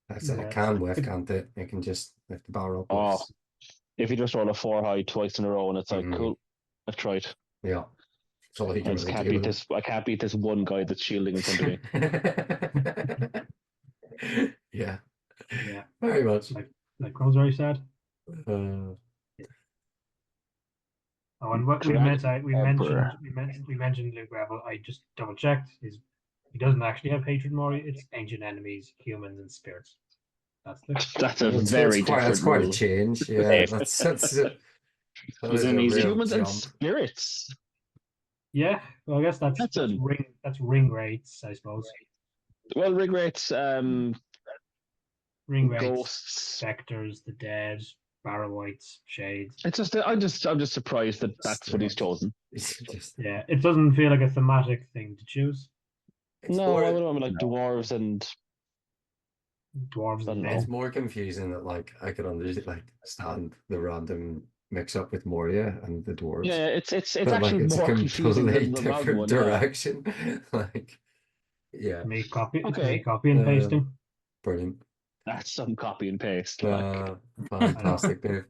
That's it. Yeah. It can whiff, can't it? It can just, if the barrel Oh, whiffs. if you just roll a 4 high twice in a row and it's like, Mhm. cool, I've tried. Yeah. That's all he I can just really can't do beat with this. I can't beat this one guy that's shielding in front of me. it. Yeah, Yeah. very much. Like Crow's very sad. Uh, Oh, and what we Dragon Emperor. mentioned Luke Gravel. I just double checked. He doesn't actually have hatred Moria. It's ancient enemies, humans, and spirits. That's That's a it's very quite, different that's quite a rule. change. Yeah, that's that Is is it a easy? real Humans and jump. spirits. Yeah. Well, I guess that's ring rates, I suppose. Well, ring rates, Ring rates, ghosts. specters, the dead, Barrow-wights, shades. It's just I'm just surprised that that's what he's chosen. It's just, Yeah, it doesn't feel like a thematic thing to choose. it's No, I more, would have like dwarves and Dwarves I don't and know. men. it's more confusing that like I could understand the random mix up with Moria and the dwarves. yeah, it's But like actually it's a more confusing completely than the wrong different one. Yeah. direction. Like, yeah, Me copy Okay. and pasting. brilliant. That's some copy and paste. Like, Fantastic, Dave.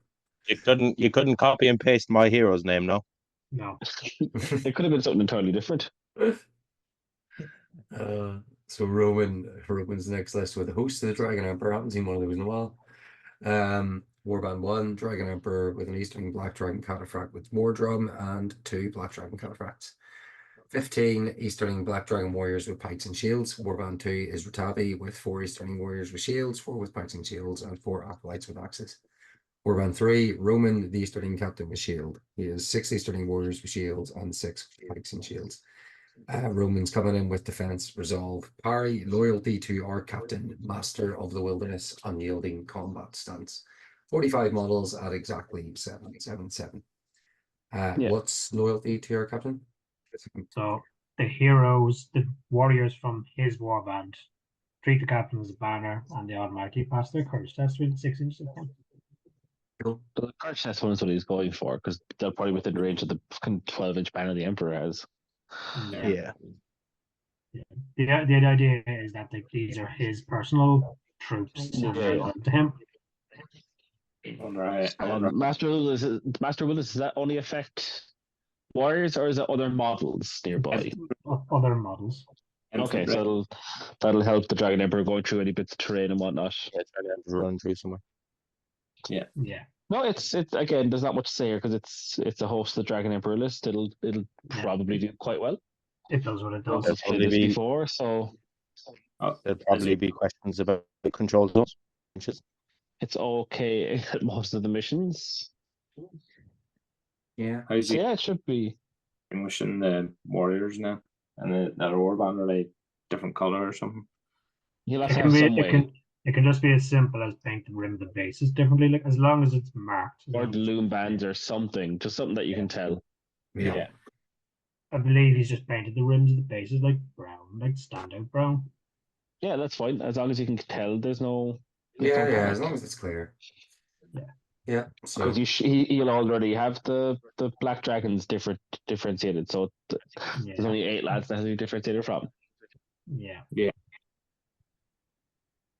You couldn't copy and paste my hero's name, no? No. it could have been something entirely different. So Roman's next list with a host of the Dragon Emperor. Haven't seen one of those in a while. Warband 1, Dragon Emperor with an Eastern Black Dragon Cataphract with War Drum and 2 Black Dragon Cataphracts. 15 Easterling Black Dragon Warriors with Pikes and Shields. Warband 2 is Ratavi with 4 Easterling Warriors with Shields, 4 with Pikes and Shields, and 4 Acolytes with Axes. Warband 3, Roman, the Easterling Captain with Shield. He has 6 Easterling Warriors with Shields and 6 Pikes and Shields. Roman's coming in with defense, resolve, parry, loyalty to our captain, master of the wilderness, unyielding combat stance. 45 models at exactly 777. Yeah. What's loyalty to our captain? So the warriors from his warband treat the captain as a banner and they automatically pass their courage test within 6 inches of them. Cool. The courage test one is what he's going for because they're probably within range of the 12-inch banner the Emperor has. Yeah. The idea is that these are his personal troops Yeah. to him. Master Willis, does that only affect warriors or is it other models nearby? Other models. Okay, so that'll help the Dragon Emperor going through any bits of terrain and whatnot. Yeah, try to run through somewhere. Yeah. No, it's again. There's not much to say here because it's a host of the Dragon Emperor list. It'll probably do quite well. It does what it does. It's played this before, so There'll probably be questions about control zones. it's okay at most of the missions. Yeah. How's So he yeah, it should be. distinguishing the warriors now? And that warband are like different color or something? He'll have It to can have be. some way. It can just be as simple as paint the rim of the bases differently, like as long as it's marked. as Or long the as- loom bands or something, just something that you can tell. Yeah. I believe he's just painted the rims of the bases like brown, like standout brown. Yeah, that's fine as long as you can tell. There's no. Yeah, no as panic. long as it's clear. Yeah. Yeah. So Because he'll already have the black dragons differentiated, so there's only 8 lads that has to be differentiated from. Yeah.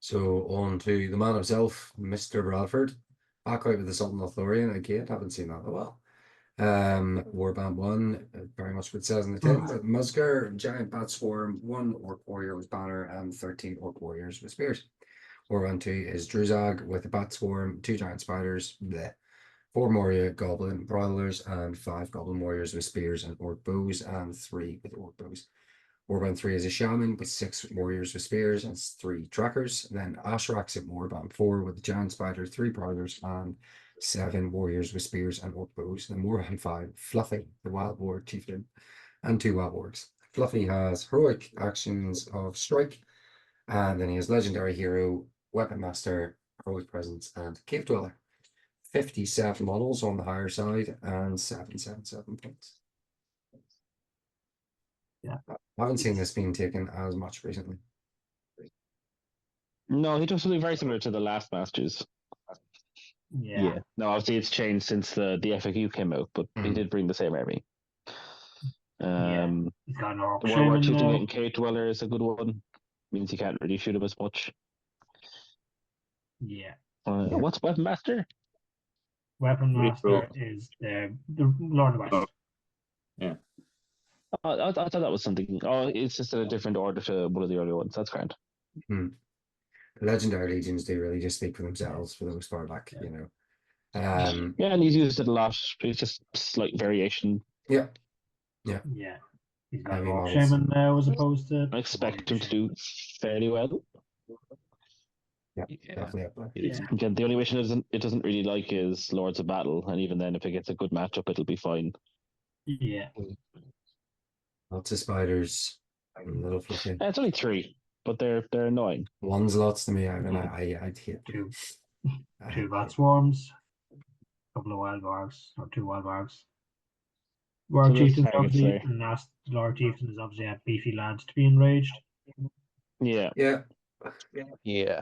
So on to the man himself, Mr. Bradford. Back out with the Sultan Lothlorien again. Haven't seen that in a while. Warband 1, very much what it says in the tin. But Musgar, Giant Bat Swarm, 1 Orc Warrior with Banner, and 13 Orc Warriors with Spears. Warband 2 is Druzag with a Bat Swarm, 2 Giant Spiders, 4 Moria Goblin Brawlers, and 5 Goblin Warriors with Spears and Orc Bows, and 3 with Orc Bows. Warband 3 is a Shaman with 6 Warriors with Spears and 3 Trackers. And then Ashrax at Warband 4 with a Giant Spider, 3 Prowlers, and 7 Warriors with Spears and Orc Bows. And Warband 5, Fluffy, the Wild Boar Chieftain, and 2 Wild Wargs. Fluffy has heroic actions of Strike, and then he has Legendary Hero, Weapon Master, Heroic Presence, and Cave Dweller. 57 models on the higher side and 777 points. Yeah. I haven't seen this being taken as much recently. No, he took something very similar to the last Masters. Yeah. No, obviously it's changed since the FAQ came out, but he did bring the same army. He's got an Orc The World War Shaman II now. getting Cave Dweller is a good one. Means you can't really shoot him as much. Yeah. What's Weapon Master? Weapon Master is the Lord of the West. Yeah. I thought that was something. Oh, it's just a different order to one of the earlier ones. That's grand. The Legendary Legions do really just speak for themselves for the most part, back, you know. Yeah, and he's used it a lot. It's just slight variation. Yeah. He's got an Orc models. Shaman now as opposed to. I expect him to do fairly well. Yeah, definitely up there. Again, the only mission it doesn't really like is Lords of Battle, and even then, if it gets a good matchup, it'll be fine. Yeah. Lots of spiders. Little fluffy. It's only 3, but they're annoying. One's lots to me. I mean, I'd hate Two. 2 Bat Swarms. A couple of Wild Wargs, or 2 Wild Wargs. Warg So there's Chieftain's targets obviously, there. and last Lord Chieftain is obviously had beefy lads to be enraged. Yeah. Yeah.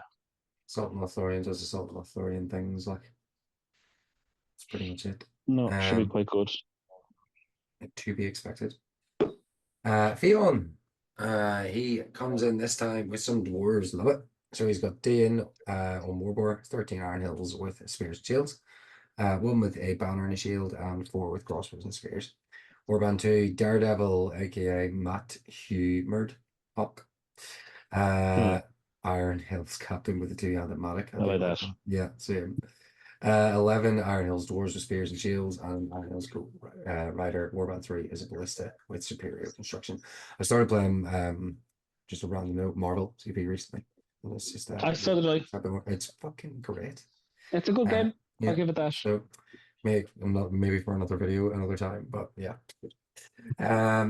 Sultan Lothlorien does the Sultan Lothlorien things, like. That's pretty much it. No, should be quite good. To be expected. Theon. He comes in this time with some dwarves, love it. So he's got Dean on Warbor, 13 Iron Hills with spears and shields, 1 with a banner and a shield, and 4 with crossbows and spears. Warband 2, Daredevil, aka Matt Humerd Hawk. Iron Hills Captain with a 2-handed Matic. I like that. Yeah, same. 11 Iron Hills Dwarves with spears and shields, and Iron Hills Rider Warband 3 is a ballista with superior construction. I started playing just a random note Marvel CP recently. It's just I saw that. it's fucking great. It's a good game. I'll give it that. So maybe for another video another time, but yeah.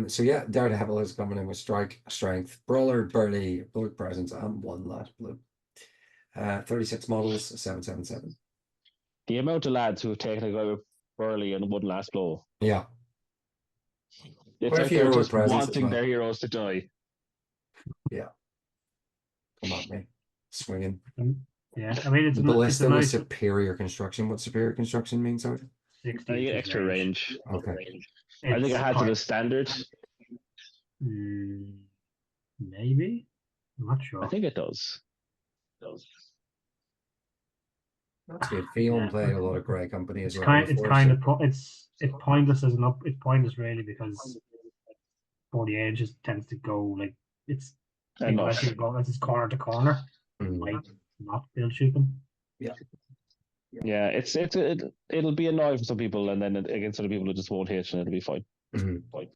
So yeah, Daredevil is coming in with Strike, Strength, Brawler, Burly, Bullet Presence, and 1 Lad Blue. 36 models, 777. The amount of lads who have taken a guy with Burley and 1 last blow. Yeah. It's like they're just wanting their heroes to die. Yeah. Come on, me. Swinging. Yeah, I mean, it's ballista with nice superior construction. What superior construction means, sorry? 60 I get extra range. Okay. I think I had to the standard. Maybe. I'm not sure. I think it does. That's good. Fion Yeah. played a lot of Grey Company as It's well kind it's before. kind so- of it's pointless as an up. It's pointless really because 48 just tends to go like it's unless Enough. you go unless it's corner to corner, you Mhm. might not be able to shoot them. Yeah, it'll be annoying for some people, and then against other people it just won't hit, and it'll be fine. Mhm. Fine.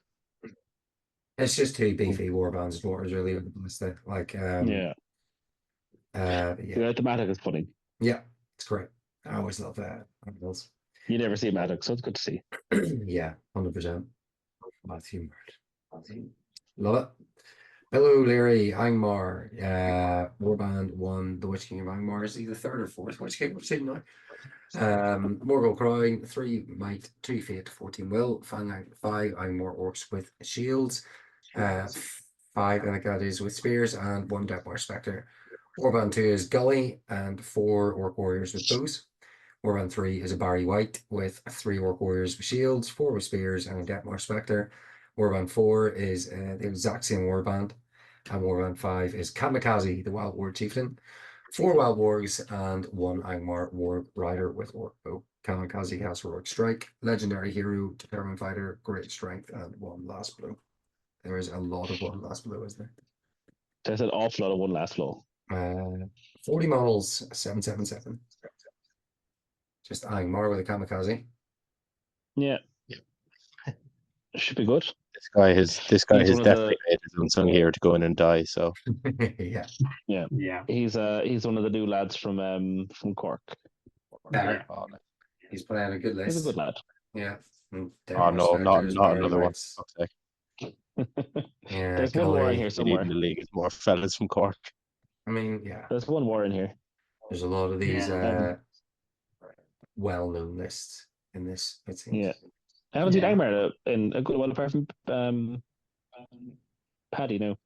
It's just two beefy warbands daughters really with the ballista. Like Yeah, yeah. the Matic is funny. Yeah, it's great. I always love that. You never see Matic, so it's good to see. Yeah, 100%. Matthew Murd. Love it. Hello, Larry, Angmar. Warband won the Witch King of Angmar. Is he the third or fourth Witch King? What's it now? Morgul Crown, 3 Might, 2 Fate, 14 Will, 5 Angmar Orcs with shields, 5 Anagadis with spears, and 1 Deathmar Spectre. Warband 2 is Gully, and 4 Orc Warriors with bows. Warband 3 is a Barry White with 3 Orc Warriors with shields, 4 with spears, and a Deathmar Spectre. Warband 4 is the exact same warband, and Warband 5 is Kamikaze, the Wild War Chieftain. 4 Wild Wargs and 1 Angmar War Rider with Orc Bow. Kamikaze has Heroic Strike, Legendary Hero, Determined Fighter, Great Strength, and 1 Last Blow. There is a lot of 1 Last Blow, isn't There's an awful lot of one last blow. there? 40 models, 777. Just Angmar with a Kamikaze. Yeah, should be good. This guy has He's one of definitely made his unsung hero to go in and die. So Yeah. Yeah. He's one of the new lads from Cork. Better. oh, He's playing a good He's a list. good lad. Yeah. And oh Deathmar no, not Spectres, not Barry another one. Whites. Fuck's sake. Yeah, There's one war in Gully. here We need somewhere. in the league is more fellas from Cork. I mean, yeah. There's one war in here. There's a lot of these Yeah. well-known lists in this, it seems. Yeah. I haven't seen Yeah. Angmar in a good while apart from Paddy now.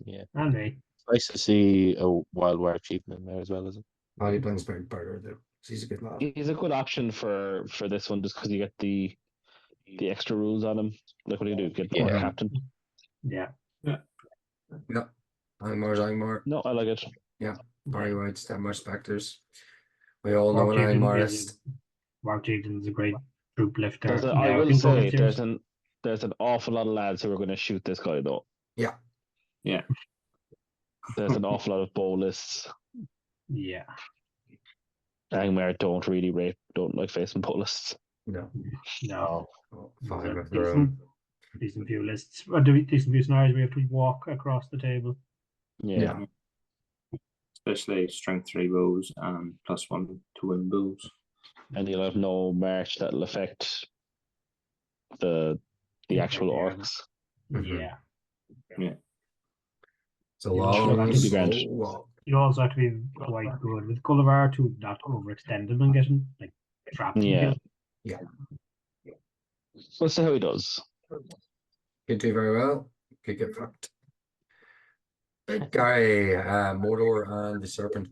Yeah, And me. it's nice to see a Wild War Chieftain in there as well, isn't Paddy Blingsberg Burger, though. He's a good lad. He's a good option for this one just because you get the extra rules on him. Like what do you do? Get Yeah. Orc captain? Yeah. Yeah. Angmar's Angmar. No, I like it. Barry White's Deathmar Spectres. We all know Warp an Chieftain Angmar is list. Warp Chieftain's a great troop lifter. I Now, will think over say the years. there's an awful lot of lads who are going to shoot this guy though. Yeah. Yeah. There's an awful lot of bow lists. Yeah. Angmar don't like facing bow lists. No. No. Oh, There's 5 a of their own. decent few lists. Decent few scenarios we have to walk across the table. Yeah. Especially strength 3 bows and +1 to win bows. And you'll have no march that'll affect the actual Yeah. orcs. Mhm. Yeah. It's a You long, also have to be grand. slow walk. You also have to be quite good with Gulliver to not overextend him and get him like trapped. and Yeah. killed. We'll see how he does. Could do very well. Could get fucked. Big guy, Mordor and the Serpent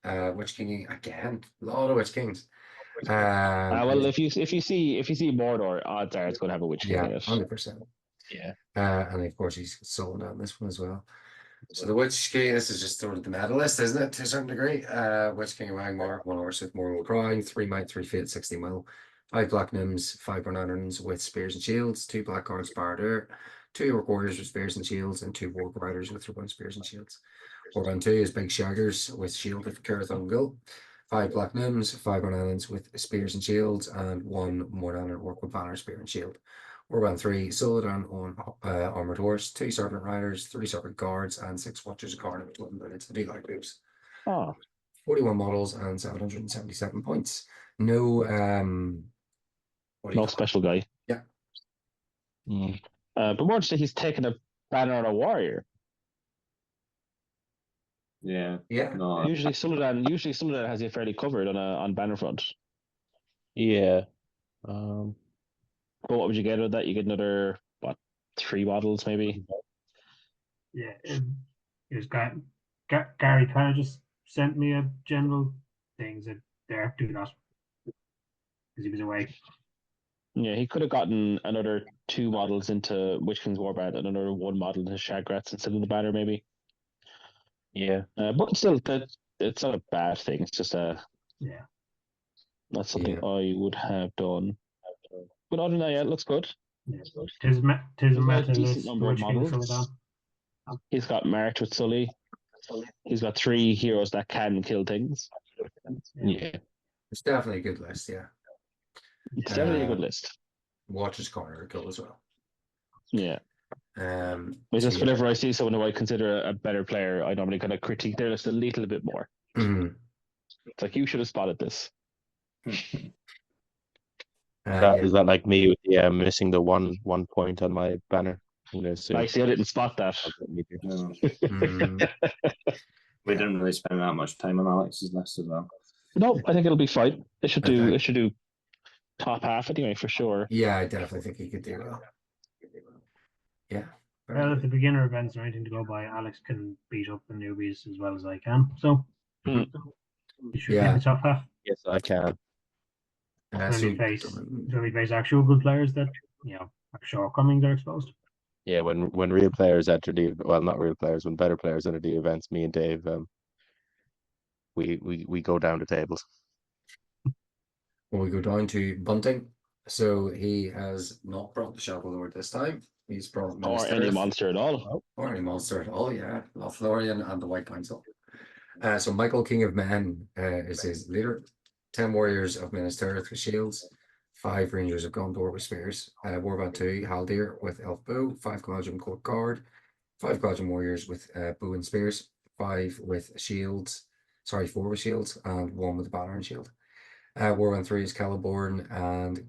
Lord. Witch King again. A lot of Witch Kings. Well, if you see Mordor, odds are it's going to have a witch king yeah, in it. 100%. Yeah. And of course he's sold on this one as well. So the Witch King, this is just sort of the medalist, isn't it, to a certain degree? Witch King of Angmar, 1 horse with Morgul Crown, 3 Might, 3 Fate, 60 Mil, 5 Black Nims, 5 Bernards with spears and shields, 2 Black Guards Barder, 2 Orc Warriors with spears and shields, and 2 Orc Riders with their own spears and shields. Warband 2 is Big Shaggers with shield of Curth on Gull, 5 Black Nims, 5 Bernards with spears and shields, and 1 Mordaner Orc with Banner, Spear and Shield. Warband 3, Solodan on Armored Horse, 2 Serpent Riders, 3 Serpent Guards, and 6 Watchers of Carn with 1 minutes to do like moves. Oh, 41 models and 777 points. No what do you no call it? special guy. Yeah. But more interesting, he's taken a banner on a warrior. Yeah. Yeah. No. Usually Suladan has you fairly covered on banner front. Yeah. But what would you get out of that? You get another 3 models maybe. Yeah. It was Gary kind of just sent me a general thing that there do that because he was away. Yeah, he could have gotten another 2 models into Witch King's Warband and another 1 model into Shagrats instead of the banner maybe. Yeah. But still, it's not a bad thing. It's just Yeah. That's something Yeah. I would have done. But other than that, yeah, it looks good. Yeah. Tis a He's got a meta decent list number of which can slow models. down. He's got March with Sully. He's got 3 heroes that can kill things. Yeah. It's definitely a good list, yeah. It's definitely a good list. Watcher's Corner are cool as well. Yeah. But So just whenever I see someone who I consider a better player, I normally kind of critique their list a little bit more. Mhm. It's like, you should have spotted this. That Yeah. is that like me with the missing the one point on my banner. I see, I didn't spot that. No, Mm, we Yeah. didn't really spend that much time on Alex's list as well. No, I think it'll be fine. It should do. Okay. It should do top half anyway for sure. Yeah, I definitely think he could do well. Yeah. very Well, if good. the beginner events are anything to go by, Alex can beat up the newbies as well as I can. So Hmm. you should Yeah. be the top half. Yes, I can. When So you face actual good players that are shortcomings are exposed. Yeah, when real players enter the not real players, when better players enter the events, me and Dave, we go down the tables. when we go down to Bunting, so he has not brought the Shovel Lord this time. He's brought Or Minister any Earth, monster at all. or any monster at all. Yeah, Lothlorien and the White Council. So Michael, King of Men, is his leader. 10 warriors of Minister Earth with shields. 5 rangers of Gondor with spears. Warband 2 Haldir with elf bow. 5 Galadrim court guard. 5 Galadrim warriors with bow and spears. 5 with shields. Sorry, 4 with shields and 1 with a banner and shield. Warband 3 is Celeborn and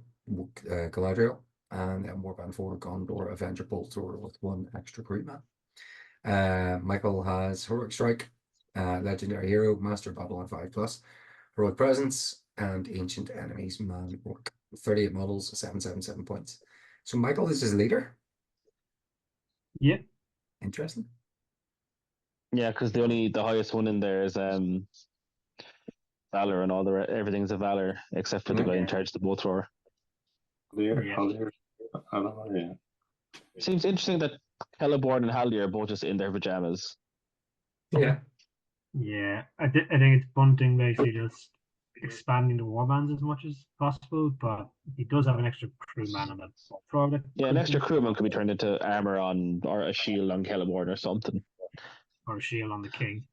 Galadriel. And then Warband 4 Gondor Avenger Boltor with 1 extra crew man. Michael has Heroic Strike, Legendary Hero, Master Babylon 5+, Heroic Presence, and Ancient Enemies Man Work. 38 models, 777 points. So Michael is his leader. Yeah. Interesting. Yeah, because the highest one in there is Valor, and everything's a Valor except for the guy in charge of the bow thrower. Clear, Yeah. Haldir. I don't know. Yeah. Seems interesting that Celeborn and Haldir are both just in their pajamas. Yeah. Yeah. I think it's Bunting basically just expanding the warbands as much as possible, but he does have an extra crew man on that product. Yeah, an extra crewman could be turned into armor on or a shield on Celeborn or something. Or a shield on the king.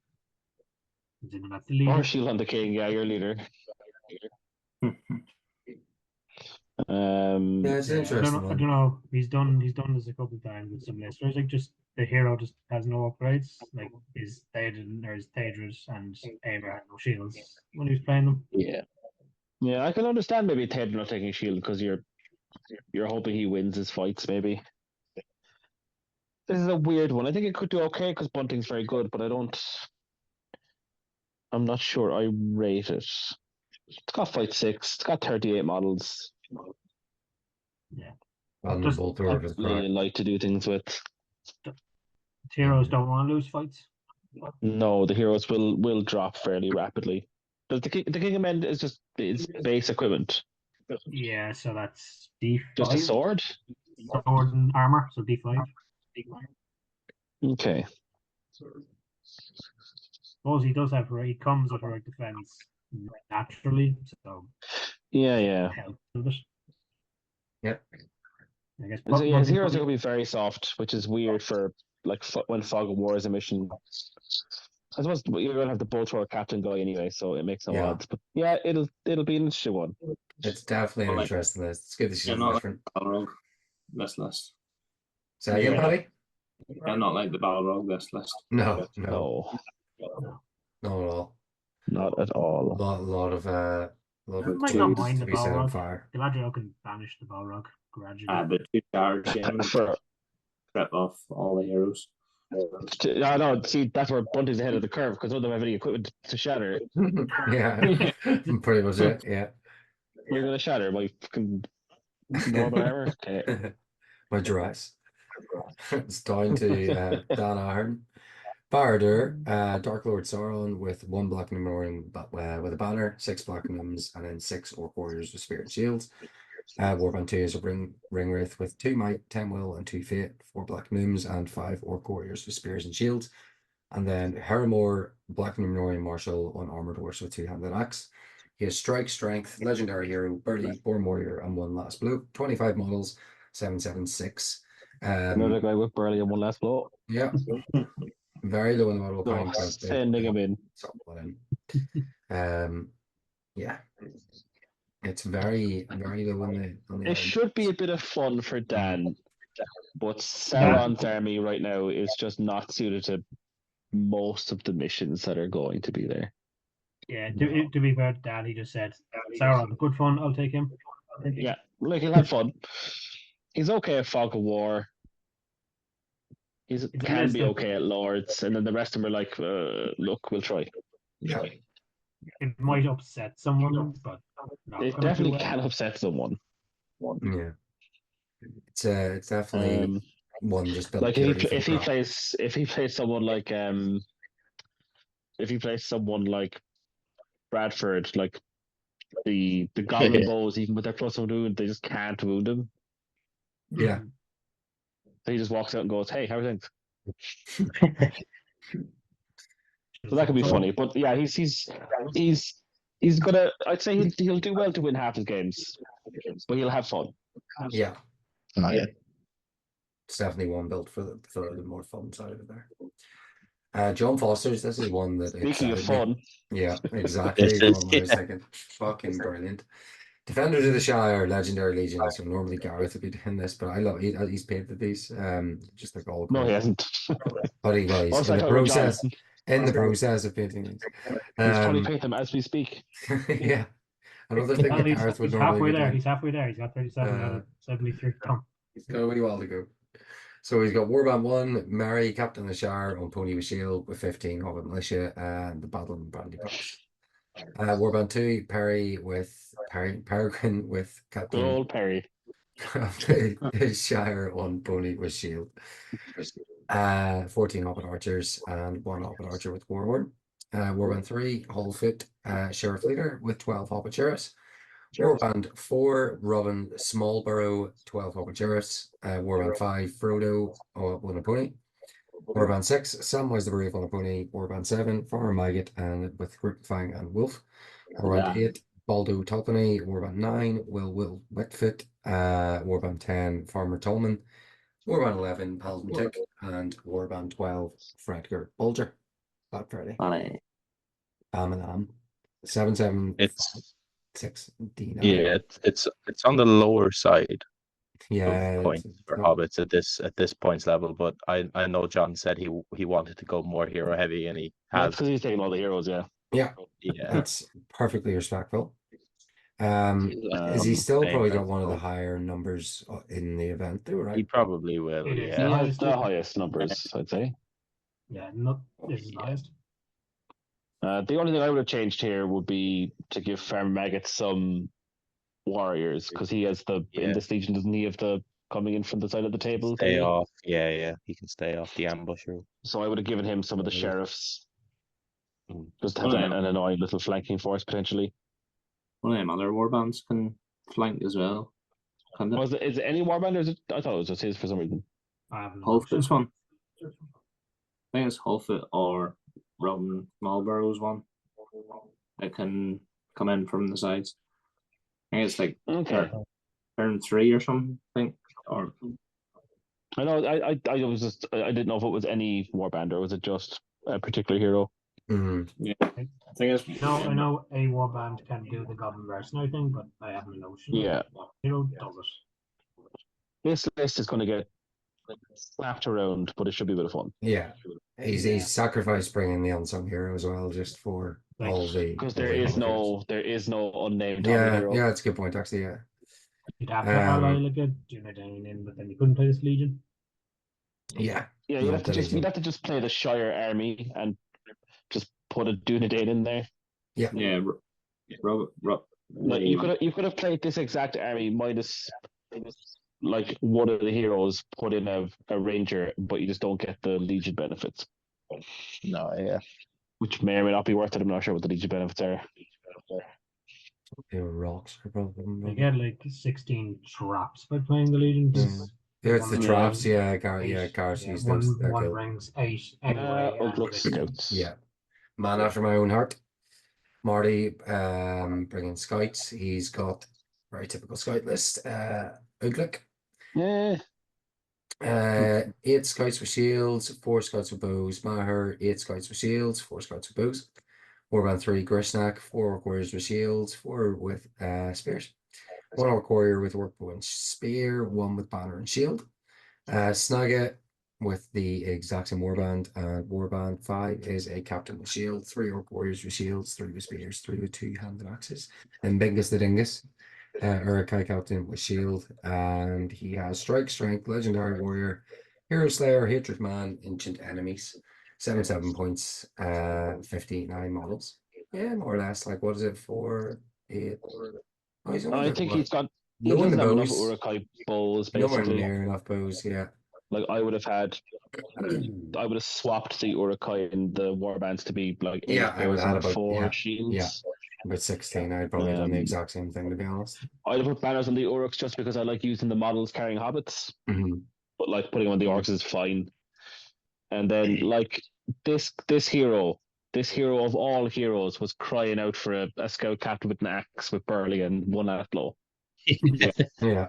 That's the Or leader. a shield on the king, yeah, your leader. Yeah, it's an I interesting don't one. know. He's done this a couple of times with some lists. Where it's like just the hero just has no upgrades. Like his Theoden or his Thaedrus and Aemir had no shields when he was playing them. Yeah. Yeah, I can understand maybe Ted not taking shield because you're hoping he wins his fights, maybe. This is a weird one. I think it could do okay because Bunting's very good, but I'm not sure I rate it. It's got fight 6, it's got 38 models. Yeah. And Just- Boltor I is really like to do things with. Heroes don't want to lose fights. No, the heroes will drop fairly rapidly. The King of Men is just base equipment. Yeah, so that's D5. Just a sword? Sword and armor, so D5. Okay. Suppose he does have he comes with heroic defense naturally, so Yeah. helps a bit. Yep. I guess So yeah, his heroes are probably- going to be very soft, which is weird for like when Fog of War is a mission. I suppose you're going to have the bow thrower captain guy anyway, so it makes no Yeah. odds. But yeah, it'll be an interesting one. It's definitely an Well, interesting list. It's good to see Yeah, something not different. Balrog this list. Say again, Yeah. Paddy? Yeah, not like the Balrog this list. No, No, not at all. not at all. Lot of I might not tubes mind to the be set on Balrog. fire. Galadriel can banish the Balrog gradually. The 2 charge game For strip off all the heroes. I know. See, that's where Bunting's ahead of the curve because none of them have any equipment to shatter. Yeah, pretty much it. Yeah. You're going to shatter my fucking normal armor. Okay. My dress. It's down to Dan Ahern. Barad-dûr, Dark Lord Sauron with 1 Black Numerian with a banner, 6 Black Gnomes, and then 6 Orc Warriors with Spirit and Shields. Warband 2 is a Ring Wraith with 2 Might, 10 Will, and 2 Fate, 4 Black Gnomes, and 5 Orc Warriors with Spears and Shields. And then Harrimore, Black Numerian Marshal on Armored Horse with 2-handed axe. He has strike, strength, legendary hero, burly, born warrior, and one last blow. 25 models, 776. Another guy with barely and one last blow. Yeah, very low in the model So count, but sending him in. something in. Yeah, it's very low on the It island. should be a bit of fun for Dan, but Sauron's army right now is just not suited to most of the missions that are going to be there. Yeah, to be fair, Dad, he just said, Sauron, good fun, I'll take him. Yeah, like he'll have fun. He's okay at Fog of War. He can be okay at Lords, and then the rest of them are like, look, we'll try. Yeah, It might upset someone, but It definitely can upset someone. yeah. It's definitely one just built Like purely for the if he crop. plays someone like Bradford, like the Goblin bows, even with their plus one wound, they just can't wound him. Yeah, So he just walks out and goes, "Hey, how are things?" So that could be funny. But yeah, he's gonna. I'd say he'll do well to win half his games, but he'll have fun. yeah. Oh, yeah. It's definitely one built for the more fun side of it there. John Foster's, this is one that Speaking of excited me. fun, Yeah, exactly. This is- One I was thinking. Fucking brilliant. Defenders of the Shire, Legendary Legion. So normally Gareth would be doing this, but I love he's painted these. Just like all no, cool. he hasn't. But he was Also, in I the thought it was John. process. In the process of painting these. He's probably painting them as we speak. Yeah. Another thing that Gareth would he's normally halfway be there. doing. He's halfway there. He's got 37 out of 73 done. He's got a wee while to go. So he's got Warband 1, Mary, Captain of the Shire on Pony with Shield with 15 Hobbit Militia, and the Battle and Brandy Box. Warband 2, Peregrine with Good Captain old Perry. of the Shire on Pony with Shield. 14 Hobbit Archers and 1 Hobbit Archer with Warhorn. Warband 3, Hallfoot, Sheriff Leader with 12 Hobbit Sheriffs. Warband 4, Robin Smallborough, 12 Hobbit Sheriffs. Warband 5, Frodo, on a pony. Warband 6, Samwise the Brave on a pony. Warband 7, Farmer Maggot and with Gripfang and Wolf. Warband 8, Baldo Tolpany. Warband 9, Will Whitfoot. Warband 10, Farmer Tolman. Warband 11, Paladin Tick. And Warband 12, Fredgar Bulger. Bad Freddy. Bam and Am. 7, It's 6 D9. yeah, it's on the lower side Yeah, of points for hobbits at this points level, but I know John said he wanted to go more hero heavy, and he That's has. because he's taking all the heroes, yeah. Yeah, Yeah, that's perfectly respectful. Is he still same probably got one of the principle. higher numbers in the event, too, He right? probably will. It is. He Yeah, has the highest numbers, I'd say. Yeah, not this is highest. The only thing I would have changed here would be to give Farmer Maggot some warriors, because he has in Yeah. this legion, doesn't he have the coming in from the side of the table? stay thingy? off. Yeah, he can stay off the ambusher. So I would have given him some of the sheriffs, Mm. just to have an annoying little flanking force potentially. One of them other warbands can flank as well. Can they? Is it any warband, or is it? I thought it was just his for some reason. I haven't Hallfoot's one. I think it's Hallfoot or Robin Marlborough's one. It can come in from the sides. I think it's like Okay. turn 3 or something. I think. Or I know. I was just. I didn't know if it was any warband, or was it just a particular hero. Mhm. yeah, I think it's I know a warband can do the Goblin Mercenary thing, but I haven't a notion. Yeah. What hero does it? This list is going to get slapped around, but it should be a bit of fun. Yeah, he's sacrificed bringing the Unsung Hero as well, just for Like, all the. Because all there the is other no unnamed heroes. hero. Yeah, that's a good point, actually. Yeah, You'd have to ally like a Dunedain in, but then you couldn't play this Legion. yeah. Yeah, Not you'd the Legion. have to just play the Shire army and just put a Dunedain in there. yeah. Like you could have played this exact army minus like one of the heroes, put in a ranger, but you just don't get the Legion benefits, No, yeah. which may or may not be worth it. I'm not sure what the Legion benefits are. They were rocks. They get like 16 traps by playing the Legion. Yeah, it's the One traps. ring, Yeah, eight. Gareth Yeah, used those. They're one cool. rings 8 anyway. Look, Scouts. Yeah, man after my own heart. Marty bringing scouts. He's got very typical scout list. Uglick. Yeah. 8 scouts with shields, 4 scouts with bows. Maher, 8 scouts with shields, 4 scouts with bows. Warband 3, Grishnak, 4 orc warriors with shields, 4 with spears. 1 orc warrior with workbow and spear, 1 with banner and shield. Snagga with the exact same warband, and warband 5 is a captain with shield, 3 orc warriors with shields, 3 with spears, 3 with 2-handed axes. And Bingus the Dingus, Urukai captain with shield, and he has strike, strength, legendary warrior, hero slayer, hatred man, ancient enemies. 7 points, 59 models. Yeah, more or less. Like, what is it for? 8. Oh, he's only I got think what? he's got. He No one doesn't have enough bows. Urukai bows, Nowhere basically. near enough bows, yeah. Like I would have had, I would have swapped the Urukai and the warbands to be like 8 Yeah, I would bows have had and about 4 shields. about 16. I'd probably done the Um, exact same thing, to be honest. I'd have put banners on the Uruks just because I like using the models carrying hobbits, Mhm. but like putting them on the orcs is fine. And then like this hero of all heroes was crying out for a scout captain with an axe with Burley and 1 outlaw. Yeah,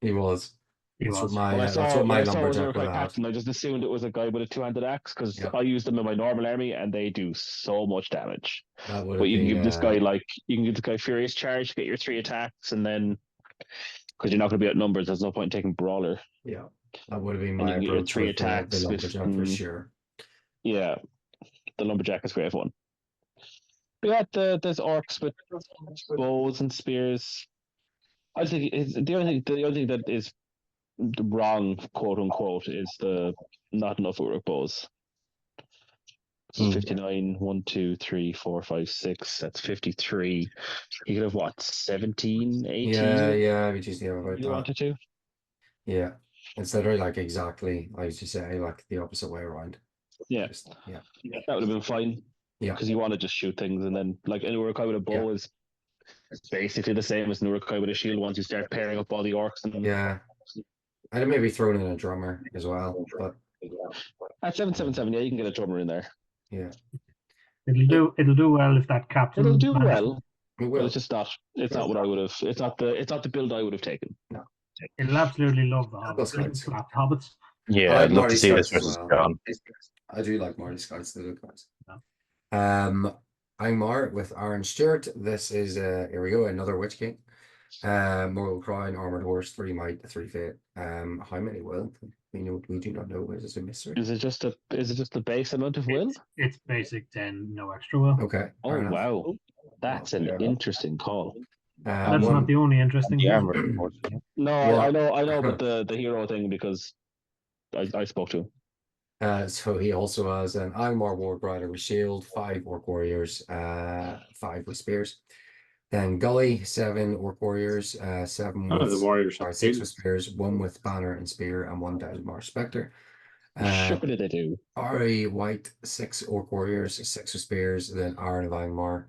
he was. He That's what was. my When I that's saw what my when I saw it was lumberjack would Urukai have. captain, I just assumed it was a guy with a 2-handed axe because Yeah. I use them in my normal army and they do so much damage. That would But have you can been give this guy Furious Charge to get your 3 attacks, and then because you're not going to be outnumbered, there's no point in taking Brawler. yeah. That would have been And my you can get your approach 3 with the attacks with lumberjack for sure. yeah, the lumberjack is great fun. But yeah, there's orcs with bows and spears. I think the only thing that is wrong, quote unquote, is the not enough Uruk bows. So 59, 1, 2, 3, 4, 5, 6. That's 53. You could have what, 17, 18? Yeah, we just have about If you that. wanted to. Yeah. Instead of like exactly, I used to say like the opposite way around. Yeah. Yeah. That would have been fine. Yeah. Because you want to just shoot things, and then like an Urukai with a bow is basically the same as an Urukai with a shield once you start pairing up all the orcs. And Yeah. I'd have maybe thrown in a drummer as well, but at 777, yeah, you can get a drummer in there. yeah. It'll do well if that captain. It'll do manages- well, It but will. it's just not. It's not what I would have. It's not the build I would have taken. It'll absolutely love the Couple hobbits. scouts. Slap hobbits. I Yeah, like I'd love Marty to see this Scouts as versus well. John. I do like Marty Scouts, they look nice. Yeah. Angmar with Aaron Stewart. This is here we go, another Witch King. Moral Crown, Armored Horse, 3 Might, 3 Fate. How many will? We do not know. Is this a mystery? Is it just the base amount of will? It's basic 10, no extra will. Okay. Oh fair enough. wow, that's an fair enough. interesting call. That's One- not the only interesting The thing. armor, horse. No, Well- I know, but the hero thing because I spoke to him. So he also has an Angmar Ward Rider with shield, 5 orc warriors, 5 with spears. Then Gully, 7 orc warriors, 7 Oh, with the warriors sorry, have 6 two. with spears, 1 with banner and spear, and 1 Deadmar Spectre. Sure did they do? Ari White, 6 orc warriors, 6 with spears. Then Aaron of Angmar,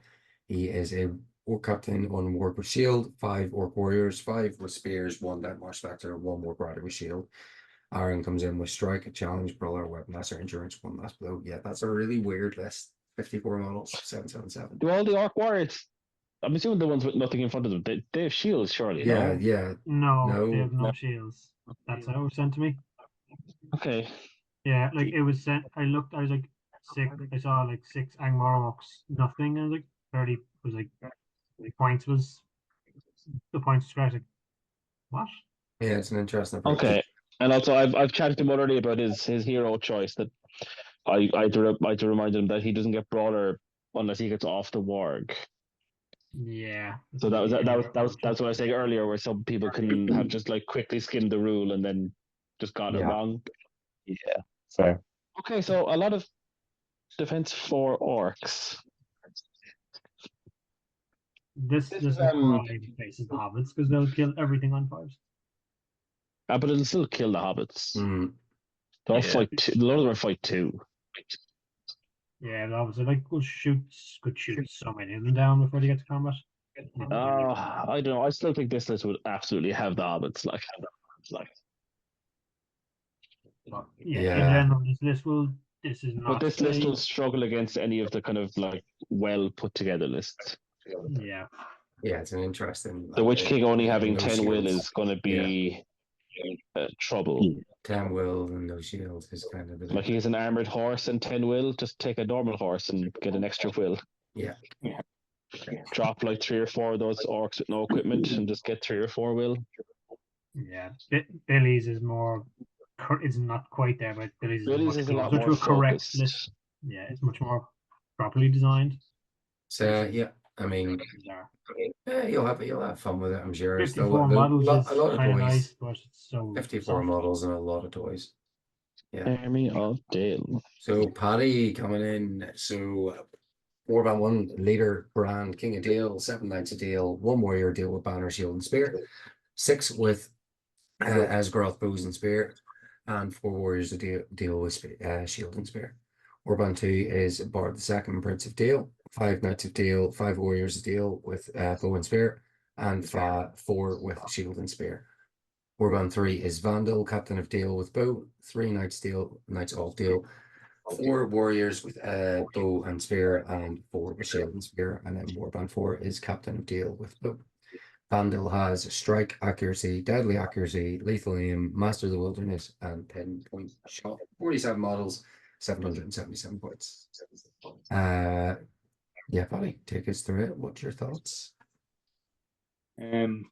he is a orc captain, 1 orc with shield, 5 orc warriors, 5 with spears, 1 Deadmar Spectre, 1 orc rider with shield. Aaron comes in with strike, challenge, brawler, weapon, lesser endurance, 1 last blow. Yeah, that's a really weird list. 54 models, 777. Do all the orc warriors? I'm assuming the ones with nothing in front of them. They have shields, surely. Yeah, No? yeah. No, No. they have no shields. That's how it was sent to me. Okay. Yeah, like it was sent. I was like 6. I saw like 6 Angmar orcs, nothing. And like 30 was like points was the points scratch. Like, what? Yeah, it's an interesting approach. Okay. And also, I've chatted to him already about his hero choice. That I had to remind him that he doesn't get brawler unless he gets off the warg. Yeah. So that's what I was saying earlier, where some people can have just like quickly skimmed the rule and then just got it Yeah. wrong. Yeah, fair. Okay, so a lot of defense for orcs. This is, faces the hobbits because they'll kill everything on 5s. But it'll still kill the hobbits. Mm, They'll Yeah. fight. A lot of them fight too. Yeah, the hobbits are like could shoot so many of them down before they get to combat. I don't know. I still think this list would absolutely have the hobbits. Like, But yeah, Yeah. in general, this list will this is But not. this list will struggle against any of the kind of like well put together lists. Yeah. Yeah, it's an interesting. The Witch King only yeah, having no 10 will shields. is going to be trouble. 10 will and no shield is kind of the Like he's an armored horse and 10 will, just take a normal horse and get an extra will. Yeah. Drop like 3 or 4 of those orcs with no equipment and just get 3 or 4 will. Yeah. Billy's is more. It's not quite there, but Billy's is Billy's much is a lot closer more to a correct focused. list. Yeah, it's much more properly designed. So yeah, I mean, Bizarre. yeah, you'll have fun with it. I'm sure. 54 models is a lot of kind of toys. nice, but it's so 54 soft. models and a lot of toys. Yeah. Army of Dale. So Paddy coming in. So 4x1 leader, brand, King of Dale, 7 Knights of Dale, 1 warrior deal with banner, shield, and spear, 6 with Asgaroth, bows and spear, and 4 warriors to deal with shield and spear. Orban 2 is Bard II, Prince of Dale, 5 Knights of Dale, 5 warriors of Dale with bow and spear, and 4 with shield and spear. Orban 3 is Vandal, Captain of Dale with bow, 3 Knights Dale, Knights of Dale, 4 warriors with bow and spear, and 4 with shield and spear. And then Warband 4 is Captain of Dale with bow. Vandal has strike accuracy, deadly accuracy, lethal aim, master of the wilderness, and pinpoint shot. 47 models, 777 points. Yeah, Paddy, take us through it. What's your thoughts? Ran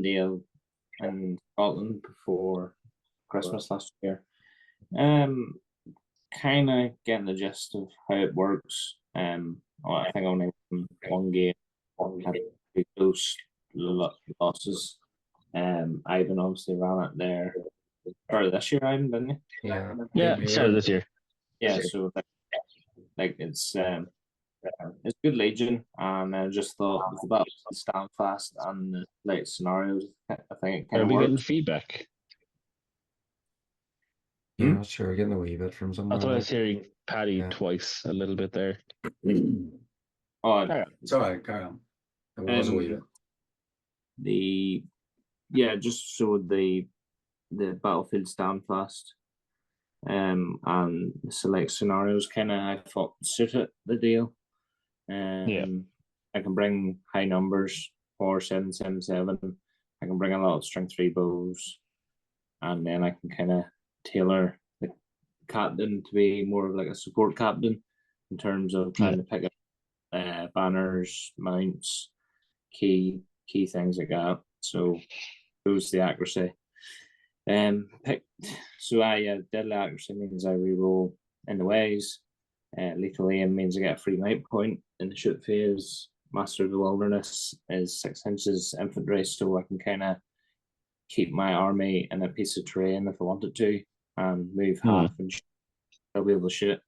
Dale in Scotland before Christmas last year. Kind of getting the gist of how it works. I think only one game had pretty close losses. Ivan obviously ran it there. Or this year, Ivan, didn't he? Yeah, Yeah, started this year. Yeah, so like it's good Legion, and I just thought with the battle stand fast and the late scenarios, I think it kind Are of we getting works. feedback? yeah, not sure. Getting a wee bit from I somewhere. thought I was hearing Paddy Yeah. twice a little bit there. Oh, It's all right, carry on. It was a wee bit. Just so the battlefield stand fast, and the select scenarios kind of I thought suited the deal. Yeah. I can bring high numbers for 777. I can bring a lot of strength 3 bows, and then I can kind of tailor the captain to be more of like a support captain in terms of trying to pick up banners, mounts, key things like that. So those the accuracy. Deadly accuracy means I reroll in the ways. Lethal aim means I get a free night point in the shoot phase. Master of the Wilderness is 6 inches infantry, so I can kind of keep my army in a piece of terrain if I wanted to, and move half and I'll be able to shoot.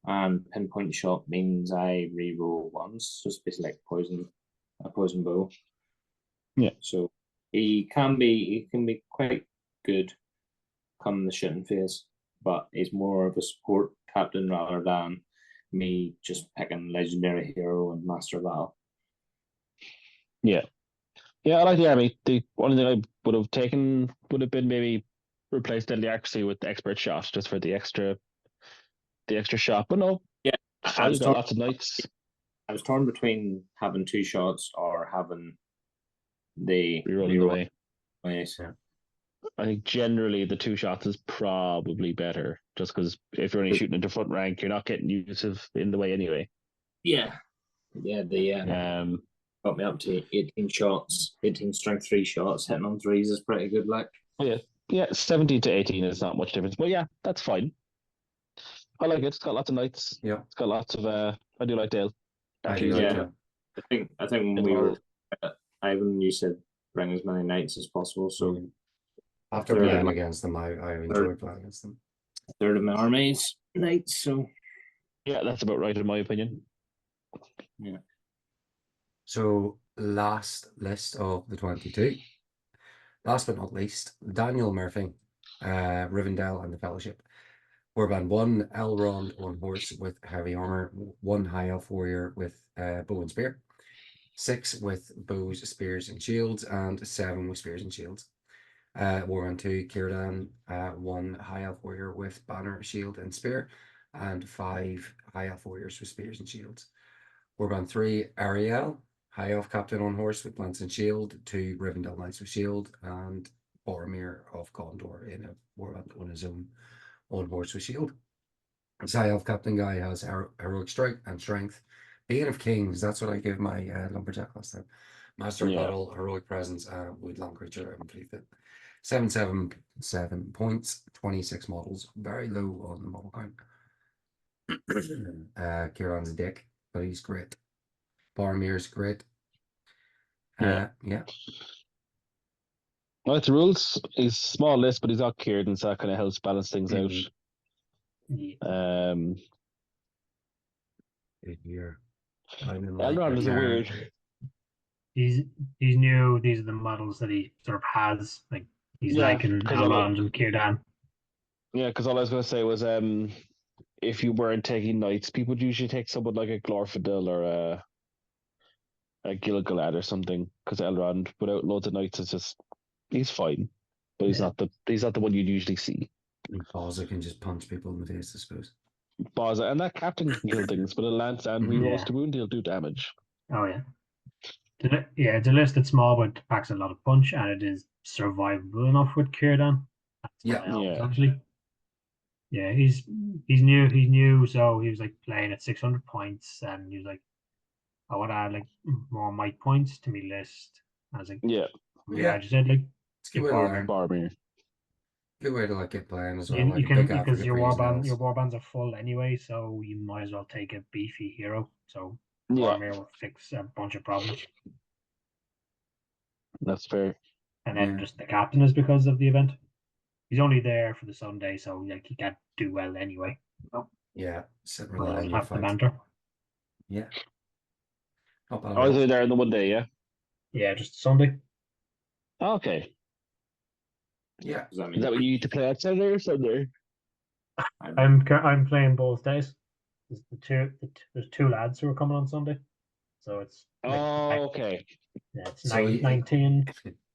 And pinpoint shot means I reroll ones, so it's basically like a poison bow. Yeah. So he can be quite good come the shooting phase, but he's more of a support captain rather than me just picking legendary hero and master battle. Yeah, I like the army. The only thing I would have taken would have been maybe replace deadly accuracy with expert shot just for the extra shot. But no, Yeah, fine, you got lots of knights. I was torn between having 2 shots or having the Rerolling away. ways. Yeah. I think generally the 2 shots is probably better, just because if you're only shooting into front rank, you're not getting use of in the way anyway. Yeah. Got me up to 18 shots, 18 strength 3 shots, hitting on 3s is pretty good. Like, yeah, 17 to 18 is not much difference, but yeah, that's fine. I like it. It's got lots of knights. Yeah, it's got lots of. I do like Dale. I do like that. I think when we were Ivan, you said bring as many knights as possible. So after playing against them, I enjoyed playing against them. A third of my army is knights, so yeah, that's about right in my opinion. Yeah. So last list of the 22. Last but not least, Daniel Murphy, Rivendell and the Fellowship. Warband 1, Elrond on horse with heavy armor, 1 high elf warrior with bow and spear, 6 with bows, spears, and shields, and 7 with spears and shields. Warband 2, Círdan, 1 High Elf Warrior with Banner, Shield, and Spear, and 5 High Elf Warriors with Spears and Shields. Warband 3, Ariel, High Elf Captain on horse with Lance and Shield, 2 Rivendell Knights with Shield, and Boromir of Gondor in a Warband on his own on horse with Shield. His High Elf Captain guy has Heroic Strike and Strength. Being of Kings, that's what I gave my Lumberjack last time. Master of Battle, Heroic Presence, with Long Creature and Complete Fit. 777 points, 26 models, very low on the model count. Kieran's a dick, but he's great. Boromir's great. Yeah. Yeah. Well, the rules, he's small list, but he's not Kieran, so that kind of helps balance things out. Yeah. Good year. Elrond is a weird. He's new. These are the models that he sort of has. Like he's liking Elrond and Círdan. Yeah, because all I was going to say was, if you weren't taking knights, people would usually take someone like a Glorfindel or a Gil-galad or something. Because Elrond, without loads of knights, is just he's fine, but he's not the one you'd usually see. Bozza can just punch people in the face, I suppose. Bozza and that captain can kill things, but a lance and reroll to wound, he'll do damage. Oh yeah. It's a list that's small, but packs a lot of punch, and it is survivable enough with Círdan. Actually. Yeah, he's new. He's new, so he was like playing at 600 points, and he was like, I want to add like more might points to my list. I was like, I just said like, it's a good way to learn. Boromir. Good way to like get playing as well. You can because your warbands are full anyway, so you might as well take a beefy hero. So Boromir will fix a bunch of problems. That's fair. And then just the captain is because of the event. He's only there for the Sunday, so like he can't do well anyway. So, sit rely on your the mentor. Yeah. Not bad. Oh, is he there on the one day? Yeah, just Sunday. Okay. Yeah. Is that what you need to play on Saturday or Sunday? I'm playing both days. There's two lads who are coming on Sunday, so it's okay. Yeah, it's 19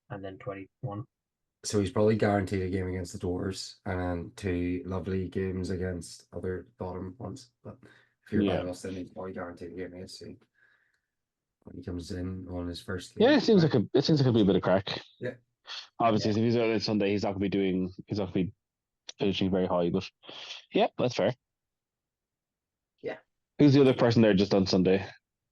and then 21. So he's probably guaranteed a game against the Dwarves and 2 lovely games against other bottom ones. But if you're bad enough, then he's probably guaranteed a game against you when he comes in on his first game. Yeah, it seems like it'll be a bit of crack. Yeah. Obviously, if he's out on Sunday, he's not going to be finishing very high. But yeah, that's fair. Yeah. Who's the other person there just on Sunday?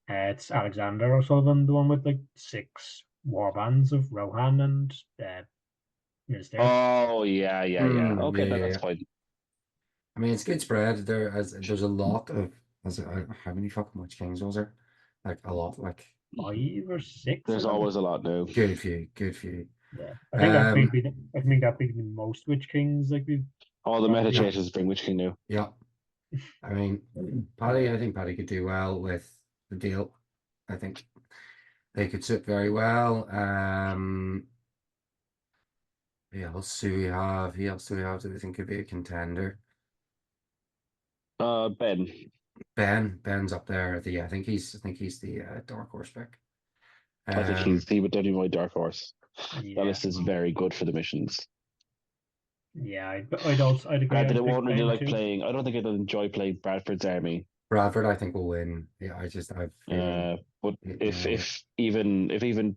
It's Alexander O'Sullivan, the one with like 6 warbands of Rohan and Minister. Oh yeah. Okay, that's fine. I mean, it's good spread. There's a lot of how many fucking Witch Kings was there? Like a lot, like 5 or 6. There's always a lot now. Good few. Yeah, I think that beat the most Witch Kings like we've. All the meta changes bring Witch King now. Yeah, I mean, Paddy. I think Paddy could do well with the deal. I think they could sit very well. Who else do we have? Do we think could be a contender? Ben's up there. I think he's the dark horse pick. I think he would definitely be my dark horse. That list is very good for the missions. Yeah, I'd agree. I won't really like playing. I don't think I'd enjoy playing Bradford's army. Bradford, I think, will win. Yeah, but if even